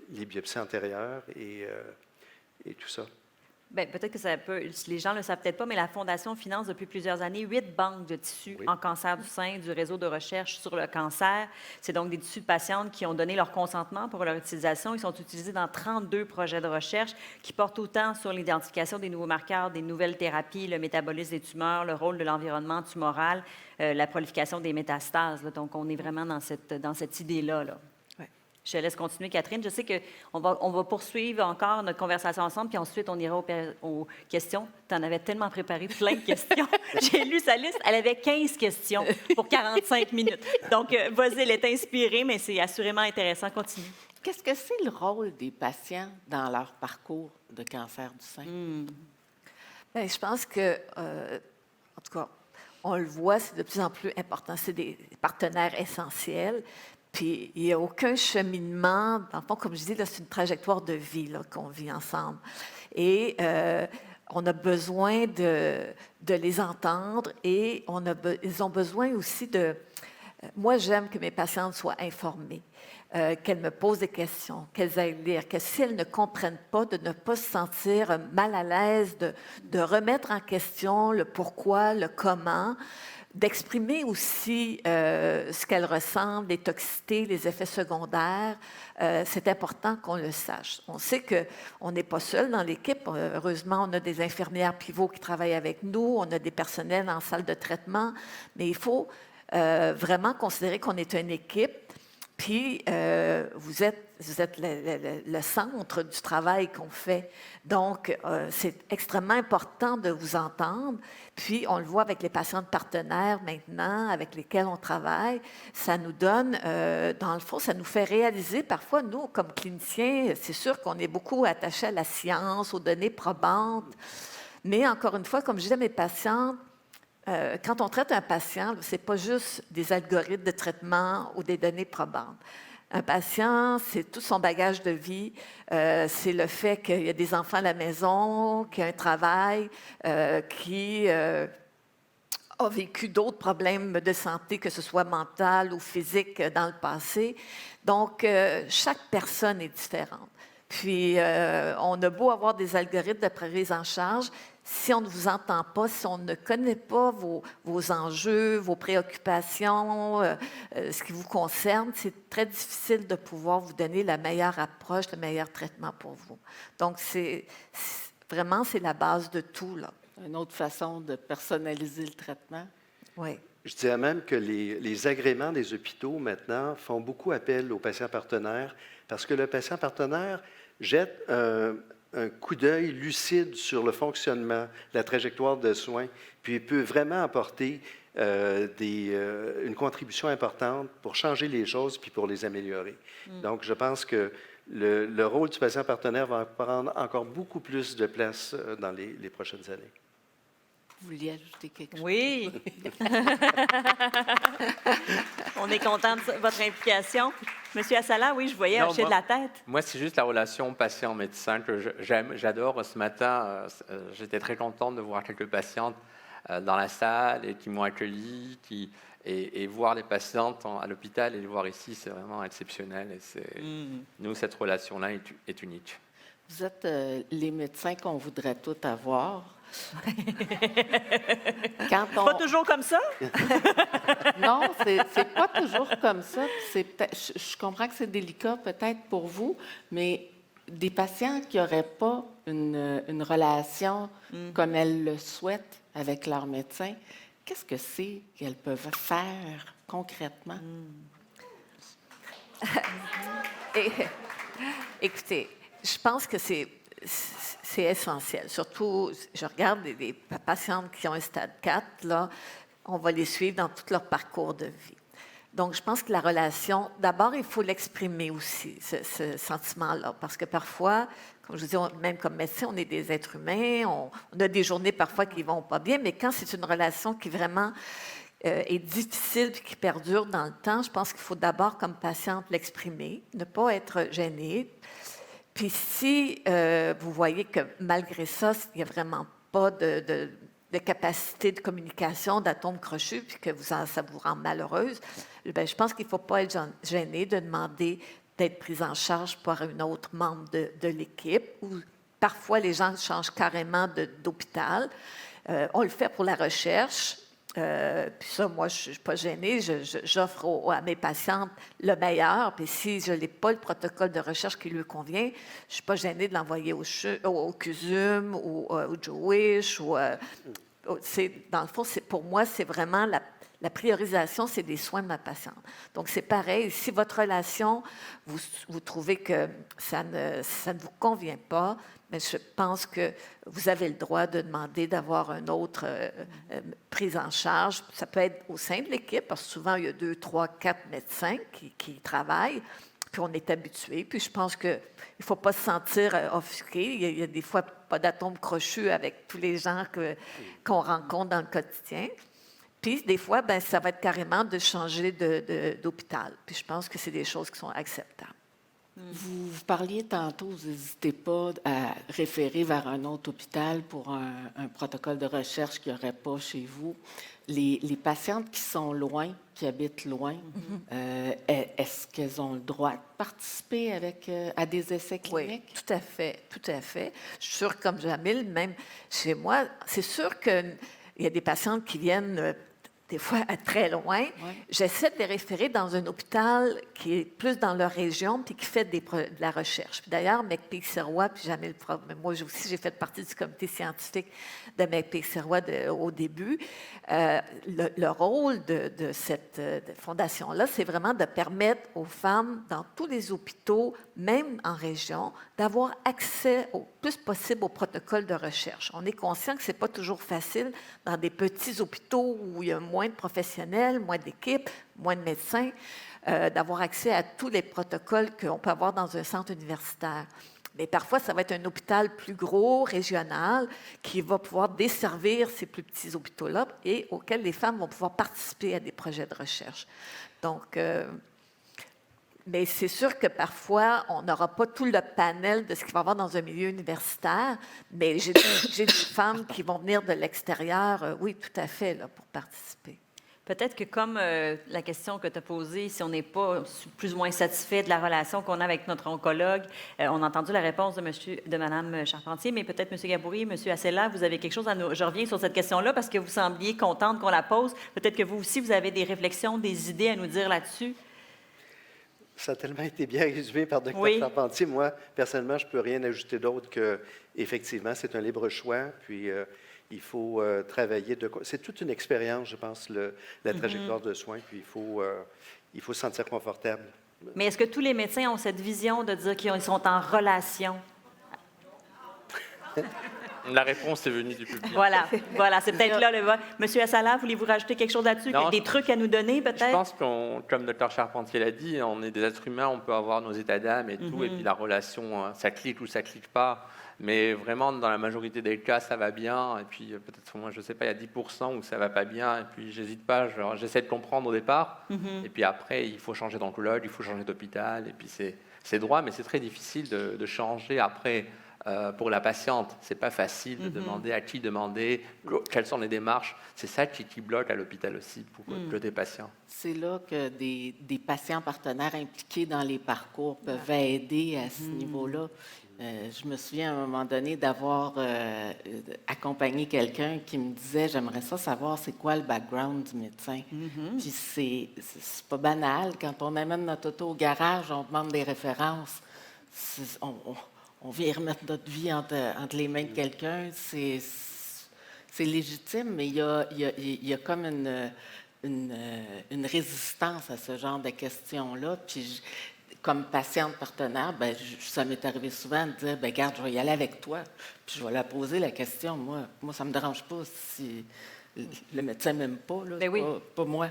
les biopsies antérieures et tout ça. Bien, peut-être que ça peut, les gens ne le savent peut-être pas, mais la Fondation finance depuis plusieurs années 8 banques de tissus en cancer du sein du réseau de recherche sur le cancer. C'est donc des tissus de patientes qui ont donné leur consentement pour leur utilisation. Ils sont utilisés dans 32 projets de recherche qui portent autant sur l'identification des nouveaux marqueurs, des nouvelles thérapies, le métabolisme des tumeurs, le rôle de l'environnement tumoral, la prolifération des métastases. Là. Donc, on est vraiment dans cette idée-là. Là. Je te laisse continuer, Catherine. Je sais qu'on va poursuivre encore notre conversation ensemble, puis ensuite, on ira aux questions. Tu en avais tellement préparé plein de questions. J'ai lu sa liste. Elle avait 15 questions pour 45 minutes. Donc, vas-y, elle est inspirée, mais c'est assurément intéressant. Continue. Qu'est-ce que c'est le rôle des patients dans leur parcours de cancer du sein? Bien, je pense que, en tout cas, on le voit, c'est de plus en plus important. C'est des partenaires essentiels. Puis, il n'y a aucun cheminement. Dans le fond, comme je dis, là, c'est une trajectoire de vie là, qu'on vit ensemble. Et on a besoin de les entendre et ils ont besoin aussi de... Moi, j'aime que mes patientes soient informées, qu'elles me posent des questions, qu'elles aillent lire, que si elles ne comprennent pas, de ne pas se sentir mal à l'aise, de remettre en question le pourquoi, le comment, d'exprimer aussi ce qu'elles ressentent, les toxicités, les effets secondaires. C'est important qu'on le sache. On sait qu'on n'est pas seul dans l'équipe. Heureusement, on a des infirmières pivots qui travaillent avec nous, on a des personnels en salle de traitement, mais il faut vraiment considérer qu'on est une équipe. Puis, vous êtes le centre du travail qu'on fait. Donc, c'est extrêmement important de vous entendre. Puis, on le voit avec les patients partenaires maintenant, avec lesquels on travaille. Ça nous donne, dans le fond, ça nous fait réaliser, parfois, nous, comme cliniciens, c'est sûr qu'on est beaucoup attachés à la science, aux données probantes. Mais encore une fois, comme je disais à mes patientes, quand on traite un patient, ce n'est pas juste des algorithmes de traitement ou des données probantes. Un patient, c'est tout son bagage de vie, c'est le fait qu'il y a des enfants à la maison, qu'il y a un travail, qui a vécu d'autres problèmes de santé, que ce soit mental ou physique dans le passé. Donc, chaque personne est différente. Puis, on a beau avoir des algorithmes de prise en charge, si on ne vous entend pas, si on ne connaît pas vos enjeux, vos préoccupations, ce qui vous concerne, c'est très difficile de pouvoir vous donner la meilleure approche, le meilleur traitement pour vous. Donc, vraiment, c'est la base de tout, là. Une autre façon de personnaliser le traitement. Oui. Je dirais même que les agréments des hôpitaux, maintenant, font beaucoup appel aux patients partenaires parce que le patient partenaire jette un coup d'œil lucide sur le fonctionnement, la trajectoire de soins, puis il peut vraiment apporter une contribution importante pour changer les choses puis pour les améliorer. Donc, je pense que le rôle du patient partenaire va prendre encore beaucoup plus de place dans les prochaines années. Vous vouliez ajouter quelque chose? Oui. On est content de votre implication. Monsieur Assala, oui, je voyais hocher de la tête. Moi, c'est juste la relation patient-médecin que j'aime, j'adore. Ce matin, j'étais très contente de voir quelques patientes dans la salle et qui m'ont accueilli, et voir les patientes à l'hôpital et les voir ici, c'est vraiment exceptionnel. Et nous, cette relation-là est unique. Vous êtes les médecins qu'on voudrait tous avoir. Pas toujours comme ça? Non, c'est pas toujours comme ça. Je comprends que c'est délicat peut-être pour vous, mais des patients qui n'auraient pas une relation comme elles le souhaitent avec leur médecin, qu'est-ce que c'est qu'elles peuvent faire concrètement? Écoutez, je pense que c'est essentiel. Surtout, je regarde des patientes qui ont un stade 4, là, on va les suivre dans tout leur parcours de vie. Donc, je pense que la relation, d'abord, il faut l'exprimer aussi, ce sentiment-là, parce que parfois, comme je vous dis, même comme médecin, on est des êtres humains, on a des journées parfois qui ne vont pas bien, mais quand c'est une relation qui vraiment est difficile et qui perdure dans le temps, je pense qu'il faut d'abord, comme patiente, l'exprimer, ne pas être gênée. Puis si vous voyez que malgré ça, il n'y a vraiment pas de capacité de communication, d'atomes crochus, puis que ça vous rend malheureuse, bien, je pense qu'il ne faut pas être gêné de demander d'être prise en charge par un autre membre de l'équipe, ou parfois les gens changent carrément d'hôpital. On le fait pour la recherche. Puis ça, moi, je ne suis pas gênée. J'offre à mes patientes le meilleur. Puis si je n'ai pas le protocole de recherche qui lui convient, je ne suis pas gênée de l'envoyer au CUSUM ou au Jewish. Dans le fond, pour moi, c'est vraiment la priorisation, c'est des soins de ma patiente. Donc, c'est pareil. Si votre relation, vous trouvez que ça ne vous convient pas, mais je pense que vous avez le droit de demander d'avoir une autre prise en charge. Ça peut être au sein de l'équipe, parce que souvent, il y a 2, 3, 4 médecins qui travaillent, puis on est habitué. Puis je pense qu'il ne faut pas se sentir offusqué. Il y a des fois pas d'atomes crochus avec tous les gens qu'on rencontre dans le quotidien. Puis, des fois, ben, ça va être carrément de changer d'hôpital. Puis, je pense que c'est des choses qui sont acceptables. Vous parliez tantôt, vous n'hésitez pas à référer vers un autre hôpital pour un protocole de recherche qu'il n'y aurait pas chez vous. Les patientes qui sont loin, qui habitent loin, est-ce qu'elles ont le droit de participer à des essais cliniques? Oui, tout à fait, tout à fait. Je suis sûre, comme Jamil, même chez moi, c'est sûr qu'il y a des patientes qui viennent des fois à très loin. Ouais. J'essaie de les référer dans un hôpital qui est plus dans leur région puis qui fait de la recherche. Puis d'ailleurs, McPeak-Sirois, puis Jamil, moi aussi, j'ai fait partie du comité scientifique de McPeak-Sirois au début. Le rôle de cette fondation-là, c'est vraiment de permettre aux femmes dans tous les hôpitaux, même en région, d'avoir accès au plus possible au protocole de recherche. On est conscient que ce n'est pas toujours facile dans des petits hôpitaux où il y a moins de professionnels, moins d'équipes, moins de médecins, d'avoir accès à tous les protocoles qu'on peut avoir dans un centre universitaire. Mais parfois, ça va être un hôpital plus gros, régional, qui va pouvoir desservir ces plus petits hôpitaux-là et auxquels les femmes vont pouvoir participer à des projets de recherche. Donc, mais c'est sûr que parfois, on n'aura pas tout le panel de ce qu'il va y avoir dans un milieu universitaire, mais j'ai des femmes qui vont venir de l'extérieur, oui, tout à fait, là, pour participer. Peut-être que comme la question que tu as posée, si on n'est pas plus ou moins satisfait de la relation qu'on a avec notre oncologue, on a entendu la réponse de Mme Charpentier, mais peut-être M. Gaboury, M. Assela, vous avez quelque chose à nous... Je reviens sur cette question-là parce que vous sembliez contente qu'on la pose. Peut-être que vous aussi, vous avez des réflexions, des idées à nous dire là-dessus. Ça a tellement été bien résumé par Dr. Oui. Charpentier. Moi, personnellement, je ne peux rien ajouter d'autre que, effectivement, c'est un libre choix. Puis, il faut travailler. C'est toute une expérience, je pense, la trajectoire de soins. Puis, il faut se sentir confortable. Mais est-ce que tous les médecins ont cette vision de dire qu'ils sont en relation? La réponse est venue du public. Voilà, c'est peut-être là le vote. Monsieur Assala, voulez-vous rajouter quelque chose là-dessus? Non, Des trucs à nous donner, peut-être? Je pense qu'on, comme Dr. Charpentier l'a dit, on est des êtres humains, on peut avoir nos états d'âme et tout, et puis la relation, ça clique ou ça clique pas. Mais vraiment, dans la majorité des cas, ça va bien. Et puis peut-être, moi, je ne sais pas, il y a 10% où ça va pas bien. Et puis j'hésite pas, j'essaie de comprendre au départ. Et puis après, il faut changer d'oncologue, il faut changer d'hôpital. Et puis c'est droit, mais c'est très difficile de changer après. Pour la patiente, c'est pas facile de demander à qui demander, quelles sont les démarches. C'est ça qui bloque à l'hôpital aussi pour des patients. C'est là que des patients partenaires impliqués dans les parcours peuvent aider à ce niveau-là. Je me souviens à un moment donné d'avoir accompagné quelqu'un qui me disait « J'aimerais ça savoir c'est quoi le background du médecin. Puis c'est pas banal. Quand on amène notre auto au garage, on demande des références. On vient remettre notre vie entre les mains de quelqu'un, c'est légitime, mais il y a comme une résistance à ce genre de questions-là. Puis, comme patiente partenaire, ça m'est arrivé souvent de dire, regarde, je vais y aller avec toi, puis je vais la poser la question. Moi ça ne me dérange pas si le médecin ne m'aime pas, là, pas moi.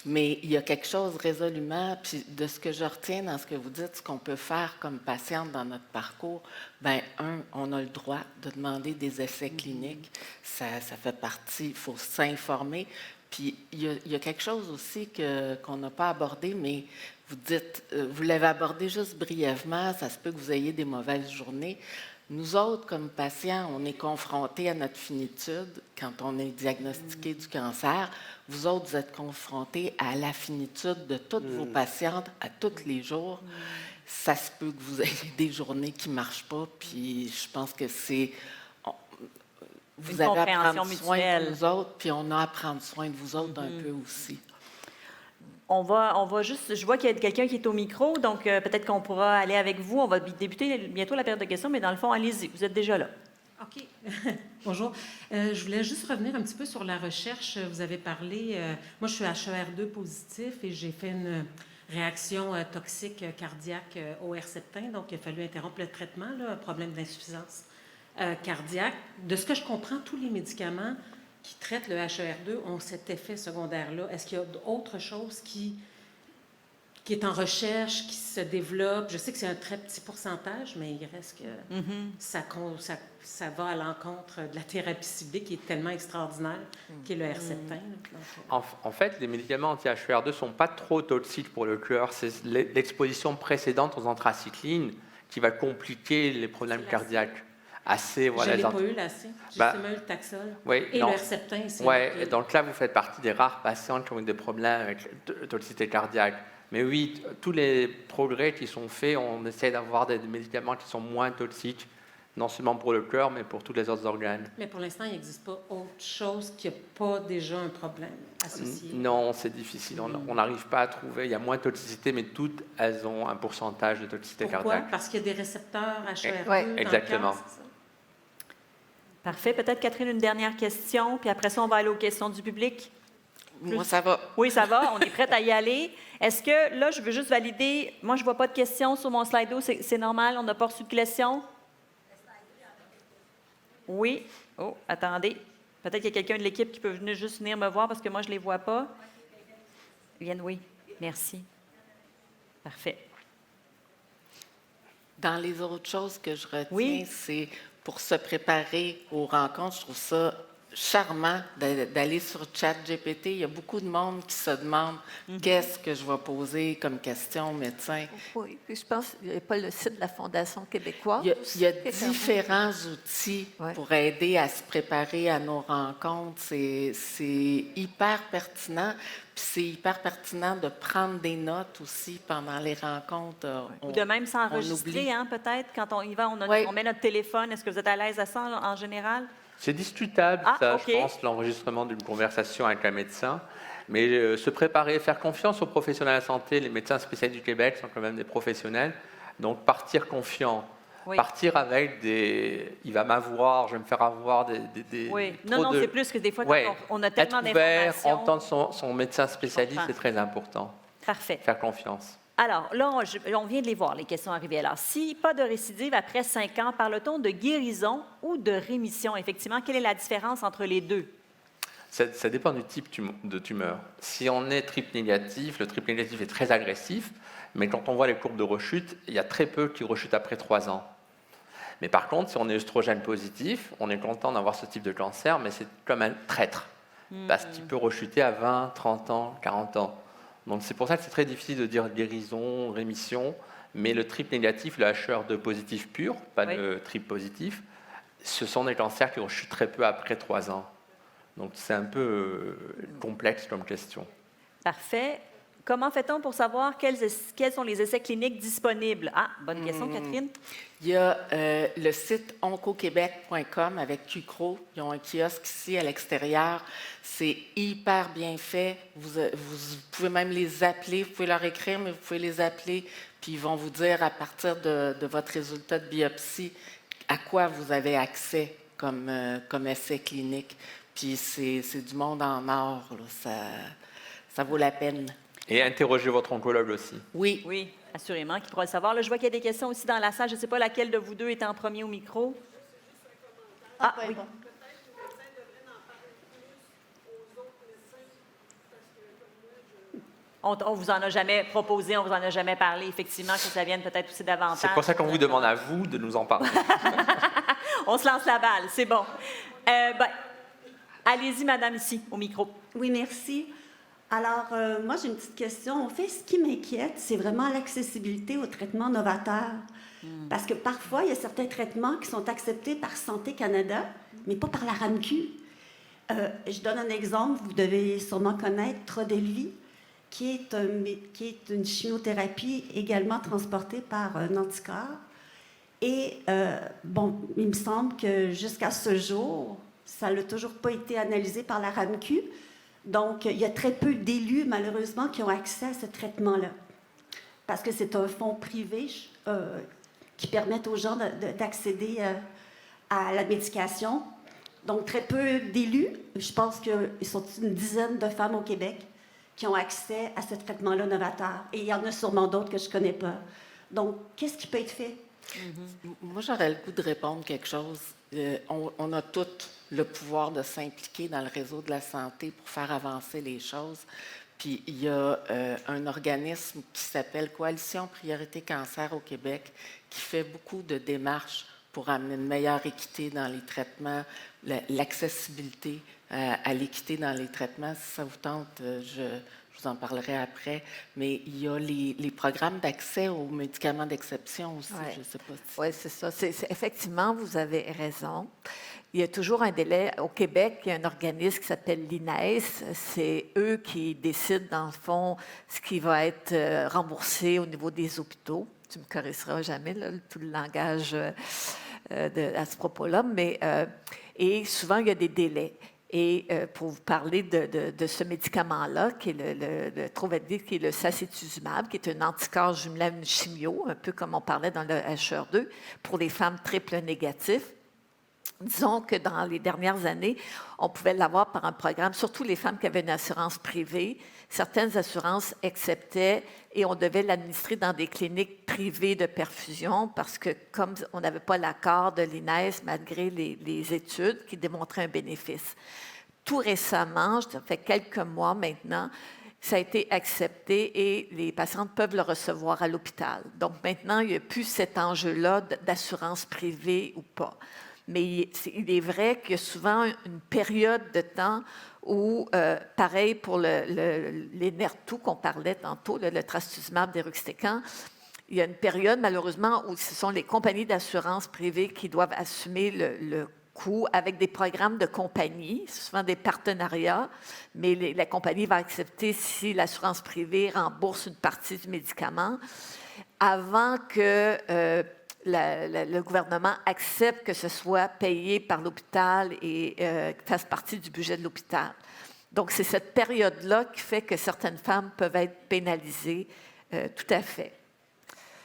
Mais il y a quelque chose résolument, puis de ce que je retiens dans ce que vous dites, ce qu'on peut faire comme patiente dans notre parcours, on a le droit de demander des essais cliniques. Ça fait partie, il faut s'informer. Puis il y a quelque chose aussi qu'on n'a pas abordé, mais vous dites, vous l'avez abordé juste brièvement, ça se peut que vous ayez des mauvaises journées. Nous autres, comme patients, on est confrontés à notre finitude quand on est diagnostiqué du cancer. Vous autres, vous êtes confrontés à la finitude de toutes vos patientes à tous les jours. Ça se peut que vous ayez des journées qui ne marchent pas, puis je pense que c'est... Vous avez à prendre soin de nous autres, puis on a à prendre soin de vous autres un peu aussi. On va juste... Je vois qu'il y a quelqu'un qui est au micro, donc peut-être qu'on pourra aller avec vous. On va débuter bientôt la période de questions, mais dans le fond, allez-y, vous êtes déjà là. OK. Bonjour. Je voulais juste revenir un petit peu sur la recherche. Vous avez parlé... moi, je suis HER2 positif et j'ai fait une réaction toxique cardiaque au Herceptin, donc il a fallu interrompre le traitement, un problème d'insuffisance cardiaque. De ce que je comprends, tous les médicaments qui traitent le HER2 ont cet effet secondaire-là. Est-ce qu'il y a autre chose qui est en recherche, qui se développe? Je sais que c'est un très petit pourcentage, mais il reste que ça va à l'encontre de la thérapie ciblée qui est tellement extraordinaire, qui est le Herceptin. En fait, les médicaments anti-HER2 ne sont pas trop toxiques pour le cœur. C'est l'exposition précédente aux anthracyclines qui va compliquer les problèmes cardiaques. Je n'ai pas eu l'AC. J'ai seulement eu le Taxol. Et le Herceptin. Oui, donc là, vous faites partie des rares patients qui ont eu des problèmes avec la toxicité cardiaque. Mais oui, tous les progrès qui sont faits, on essaie d'avoir des médicaments qui sont moins toxiques, non seulement pour le cœur, mais pour tous les autres organes. Mais pour l'instant, il n'existe pas autre chose qui n'a pas déjà un problème associé. Non, c'est difficile. On n'arrive pas à trouver. Il y a moins de toxicité, mais toutes, elles ont un pourcentage de toxicité cardiaque. Pourquoi? Parce qu'il y a des récepteurs HER2 dans exactement. le cœur, c'est ça? Parfait. Peut-être, Catherine, une dernière question, puis après ça, on va aller aux questions du public. Moi, ça va. Oui, ça va. On est prête à y aller. Est-ce que, là, je veux juste valider, moi, je ne vois pas de questions sur mon Slido. C'est normal? On n'a pas reçu de questions? Oui. Oh, attendez. Peut-être qu'il y a quelqu'un de l'équipe qui peut juste venir me voir parce que moi, je ne les vois pas. Oui. Merci. Parfait. Dans les autres choses que je retiens, c'est pour se préparer aux rencontres, je trouve ça charmant d'aller sur ChatGPT. Il y a beaucoup de monde qui se demande qu'est-ce que je vais poser comme question au médecin. Oui, puis je pense qu'il n'y a pas le site de la Fondation québécoise. Il y a différents outils pour aider à se préparer à nos rencontres. C'est hyper pertinent. Puis c'est hyper pertinent de prendre des notes aussi pendant les rencontres. Ou de même s'enregistrer, hein, peut-être, quand on y va, on met notre téléphone. Est-ce que vous êtes à l'aise à ça en général? C'est discutable, je pense, l'enregistrement d'une conversation avec un médecin. Mais se préparer, faire confiance aux professionnels de la santé. Les médecins spécialistes du Québec sont quand même des professionnels. Donc, partir confiant. Oui. Partir avec des... Il va m'avoir, je vais me faire avoir des oui. Non, c'est plus que des fois, quand on a tellement d'informations... Entendre son médecin spécialiste, c'est très important. Parfait. Faire confiance. Alors, là, on vient de les voir, les questions arrivées. Alors, si pas de récidive après 5 ans, parle-t-on de guérison ou de rémission? Effectivement, quelle est la différence entre les deux? Ça dépend du type de tumeur. Si on est triple négatif, le triple négatif est très agressif, mais quand on voit les courbes de rechute, il y a très peu qui rechutent après 3 ans. Mais par contre, si on est œstrogène positif, on est content d'avoir ce type de cancer, mais c'est comme un traître, parce qu'il peut rechuter à 20, 30 ans, 40 ans. Donc c'est pour ça que c'est très difficile de dire guérison, rémission, mais le triple négatif, le HR2 positif pur, pas de triple positif, ce sont des cancers qui rechutent très peu après 3 ans. Donc c'est un peu complexe comme question. Parfait. Comment fait-on pour savoir quels sont les essais cliniques disponibles? Ah, bonne question, Catherine. Il y a le site oncoquebec.com avec QCRO. Ils ont un kiosque ici à l'extérieur. C'est hyper bien fait. Vous pouvez même les appeler. Vous pouvez leur écrire, mais vous pouvez les appeler. Puis ils vont vous dire à partir de votre résultat de biopsie à quoi vous avez accès comme essai clinique. Puis c'est du monde en or. Là. Ça vaut la peine. Et interrogez votre oncologue aussi. Oui. Oui, assurément, qui pourra le savoir. Là, je vois qu'il y a des questions aussi dans la salle. Je ne sais pas laquelle de vous deux est en premier au micro. Ah, oui. On ne vous en a jamais proposé, on ne vous en a jamais parlé, effectivement, que ça vienne peut-être aussi davantage. C'est pour ça qu'on vous demande à vous de nous en parler. On se lance la balle, c'est bon. Allez-y, madame, ici, au micro. Oui, merci. Alors, moi, j'ai une petite question. En fait, ce qui m'inquiète, c'est vraiment l'accessibilité aux traitements novateurs. Parce que parfois, il y a certains traitements qui sont acceptés par Santé Canada, mais pas par la RAMQ. Je donne un exemple. Vous devez sûrement connaître Trodelvy, qui est une chimiothérapie également transportée par un anticorps. Et, il me semble que jusqu'à ce jour, ça n'a toujours pas été analysé par la RAMQ. Donc, il y a très peu d'élus, malheureusement, qui ont accès à ce traitement-là. Parce que c'est un fonds privé qui permet aux gens d'accéder à la médication. Donc, très peu d'élus. Je pense qu'ils sont une dizaine de femmes au Québec qui ont accès à ce traitement-là novateur. Et il y en a sûrement d'autres que je ne connais pas. Donc, qu'est-ce qui peut être fait? Moi, j'aurais le goût de répondre quelque chose. On a tous le pouvoir de s'impliquer dans le réseau de la santé pour faire avancer les choses. Puis il y a un organisme qui s'appelle Coalition Priorité Cancer au Québec qui fait beaucoup de démarches pour amener une meilleure équité dans les traitements, l'accessibilité à l'équité dans les traitements. Si ça vous tente, je vous en parlerai après. Mais il y a les programmes d'accès aux médicaments d'exception aussi. Ouais. Je ne sais pas si... Oui, c'est ça. Effectivement, vous avez raison. Il y a toujours un délai. Au Québec, il y a un organisme qui s'appelle l'INES. C'est eux qui décident, dans le fond, ce qui va être remboursé au niveau des hôpitaux. Tu me corrigeras jamais, là, tout le langage à ce propos-là. Mais, et souvent, il y a des délais. Et pour vous parler de ce médicament-là, qui est le Trodelvy, qui est le sacituzumab, qui est un anticorps jumelé à une chimio, un peu comme on parlait dans le HR2, pour les femmes triple négatives. Disons que dans les dernières années, on pouvait l'avoir par un programme, surtout les femmes qui avaient une assurance privée. Certaines assurances acceptaient et on devait l'administrer dans des cliniques privées de perfusion parce que comme on n'avait pas l'accord de l'INES malgré les études qui démontraient un bénéfice. Tout récemment, ça fait quelques mois maintenant, ça a été accepté et les patientes peuvent le recevoir à l'hôpital. Donc maintenant, il n'y a plus cet enjeu-là d'assurance privée ou pas. Mais il est vrai qu'il y a souvent une période de temps où, pareil pour les NERTU qu'on parlait tantôt, le trastuzumab deruxtecan, il y a une période, malheureusement, où ce sont les compagnies d'assurance privées qui doivent assumer le coût avec des programmes de compagnie, souvent des partenariats, mais la compagnie va accepter si l'assurance privée rembourse une partie du médicament avant que le gouvernement accepte que ce soit payé par l'hôpital et fasse partie du budget de l'hôpital. Donc, c'est cette période-là qui fait que certaines femmes peuvent être pénalisées, tout à fait.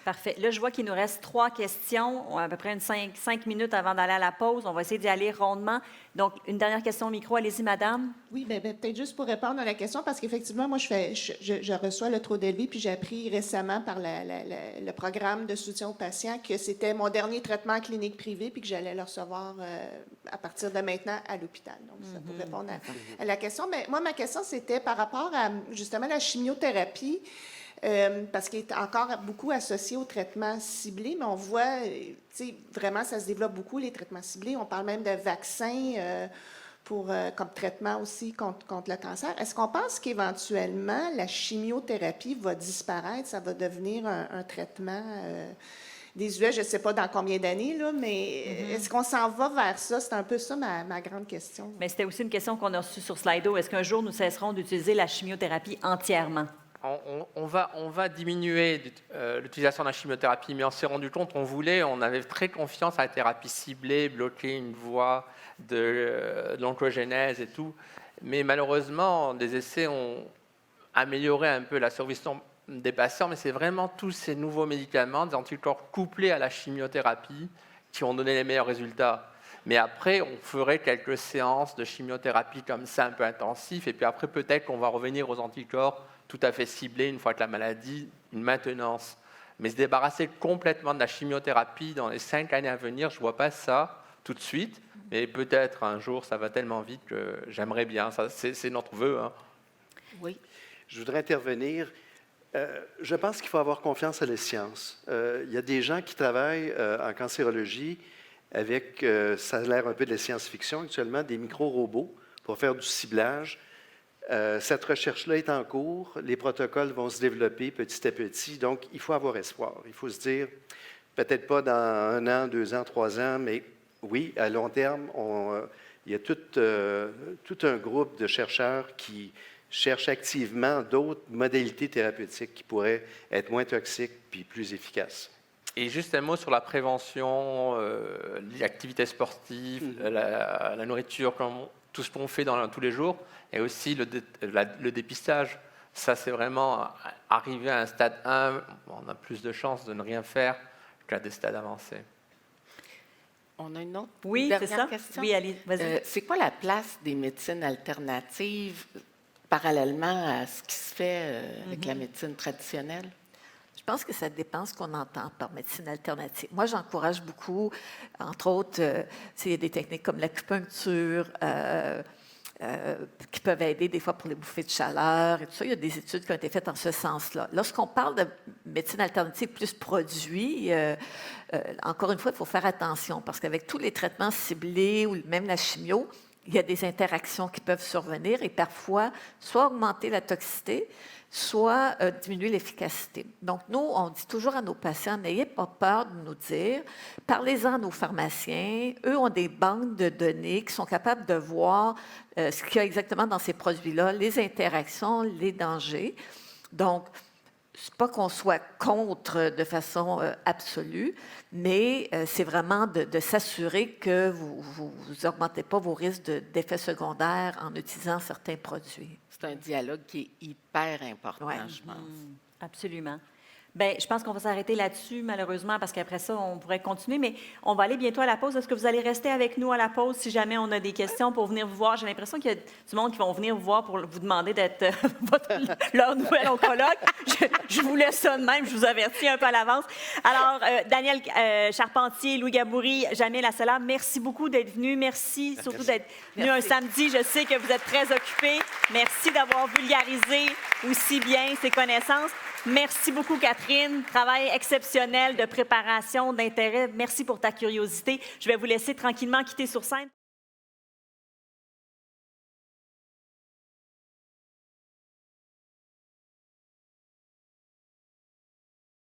Parfait. Là, je vois qu'il nous reste 3 questions. On a à peu près 5 minutes avant d'aller à la pause. On va essayer d'y aller rondement. Donc, une dernière question au micro. Allez-y, madame. Oui, bien, peut-être juste pour répondre à la question, parce qu'effectivement, moi, je reçois le Trodelvy, puis j'ai appris récemment par le programme de soutien aux patients que c'était mon dernier traitement en clinique privée, puis que j'allais le recevoir à partir de maintenant à l'hôpital. Donc, ça pour répondre à la question. Mais moi, ma question, c'était par rapport à, justement, la chimiothérapie. Parce qu'il est encore beaucoup associé aux traitements ciblés, mais on voit, vraiment, ça se développe beaucoup, les traitements ciblés. On parle même de vaccins comme traitement aussi contre le cancer. Est-ce qu'on pense qu'éventuellement, la chimiothérapie va disparaître, ça va devenir un traitement désuet, je ne sais pas dans combien d'années, là, mais est-ce qu'on s'en va vers ça? C'est un peu ça ma grande question. Mais c'était aussi une question qu'on a reçue sur Slido. Est-ce qu'un jour, nous cesserons d'utiliser la chimiothérapie entièrement? On va diminuer l'utilisation de la chimiothérapie, mais on s'est rendu compte on avait très confiance à la thérapie ciblée, bloquer une voie de l'oncogénèse et tout. Mais malheureusement, des essais ont amélioré un peu la survie des patients, mais c'est vraiment tous ces nouveaux médicaments, des anticorps couplés à la chimiothérapie, qui ont donné les meilleurs résultats. Mais après, on ferait quelques séances de chimiothérapie comme ça, un peu intensif, et puis après, peut-être qu'on va revenir aux anticorps tout à fait ciblés une fois que la maladie, une maintenance. Mais se débarrasser complètement de la chimiothérapie dans les 5 années à venir, je ne vois pas ça tout de suite, mais peut-être un jour, ça va tellement vite que j'aimerais bien. Ça, c'est notre vœu. Hein. Oui. Je voudrais intervenir. Je pense qu'il faut avoir confiance à la science. Il y a des gens qui travaillent en cancérologie avec, ça a l'air un peu de la science-fiction actuellement, des micro-robots pour faire du ciblage. Cette recherche-là est en cours. Les protocoles vont se développer petit à petit. Donc, il faut avoir espoir. Il faut se dire, peut-être pas dans 1 an, 2 ans, 3 ans, mais oui, à long terme, il y a tout un groupe de chercheurs qui cherchent activement d'autres modalités thérapeutiques qui pourraient être moins toxiques puis plus efficaces. Et juste un mot sur la prévention, l'activité sportive, la nourriture, tout ce qu'on fait tous les jours, et aussi le dépistage. Ça, c'est vraiment arrivé à un stade 1, on a plus de chances de ne rien faire qu'à des stades avancés. On a une autre dernière question. Oui, allez, vas-y. C'est quoi la place des médecines alternatives parallèlement à ce qui se fait avec la médecine traditionnelle? Je pense que ça dépend ce qu'on entend par médecine alternative. Moi, j'encourage beaucoup, entre autres, il y a des techniques comme l'acupuncture qui peuvent aider des fois pour les bouffées de chaleur et tout ça. Il y a des études qui ont été faites en ce sens-là. Lorsqu'on parle de médecine alternative plus produit, encore une fois, il faut faire attention parce qu'avec tous les traitements ciblés ou même la chimio, il y a des interactions qui peuvent survenir et parfois soit augmenter la toxicité, soit diminuer l'efficacité. Donc, nous, on dit toujours à nos patients, n'ayez pas peur de nous dire, parlez-en à nos pharmaciens. Eux ont des banques de données qui sont capables de voir ce qu'il y a exactement dans ces produits-là, les interactions, les dangers. Donc, c'est pas qu'on soit contre de façon absolue, mais c'est vraiment de s'assurer que vous n'augmentez pas vos risques d'effets secondaires en utilisant certains produits. C'est un dialogue qui est hyper important, je pense. Absolument. Bien, je pense qu'on va s'arrêter là-dessus, malheureusement, parce qu'après ça, on pourrait continuer, mais on va aller bientôt à la pause. Est-ce que vous allez rester avec nous à la pause si jamais on a des questions pour venir vous voir? J'ai l'impression qu'il y a du monde qui vont venir vous voir pour vous demander d'être leur nouvel oncologue. Je vous laisse ça de même, je vous avertis un peu à l'avance. Alors, Daniel Charpentier, Louis Gaboury, Jamil Assela, merci beaucoup d'être venus. Merci surtout d'être venus un samedi. Je sais que vous êtes très occupés. Merci d'avoir vulgarisé aussi bien ces connaissances. Merci beaucoup, Catherine. Catherine. Travail exceptionnel de préparation, d'intérêt. Merci pour ta curiosité. Je vais vous laisser tranquillement quitter sur scène.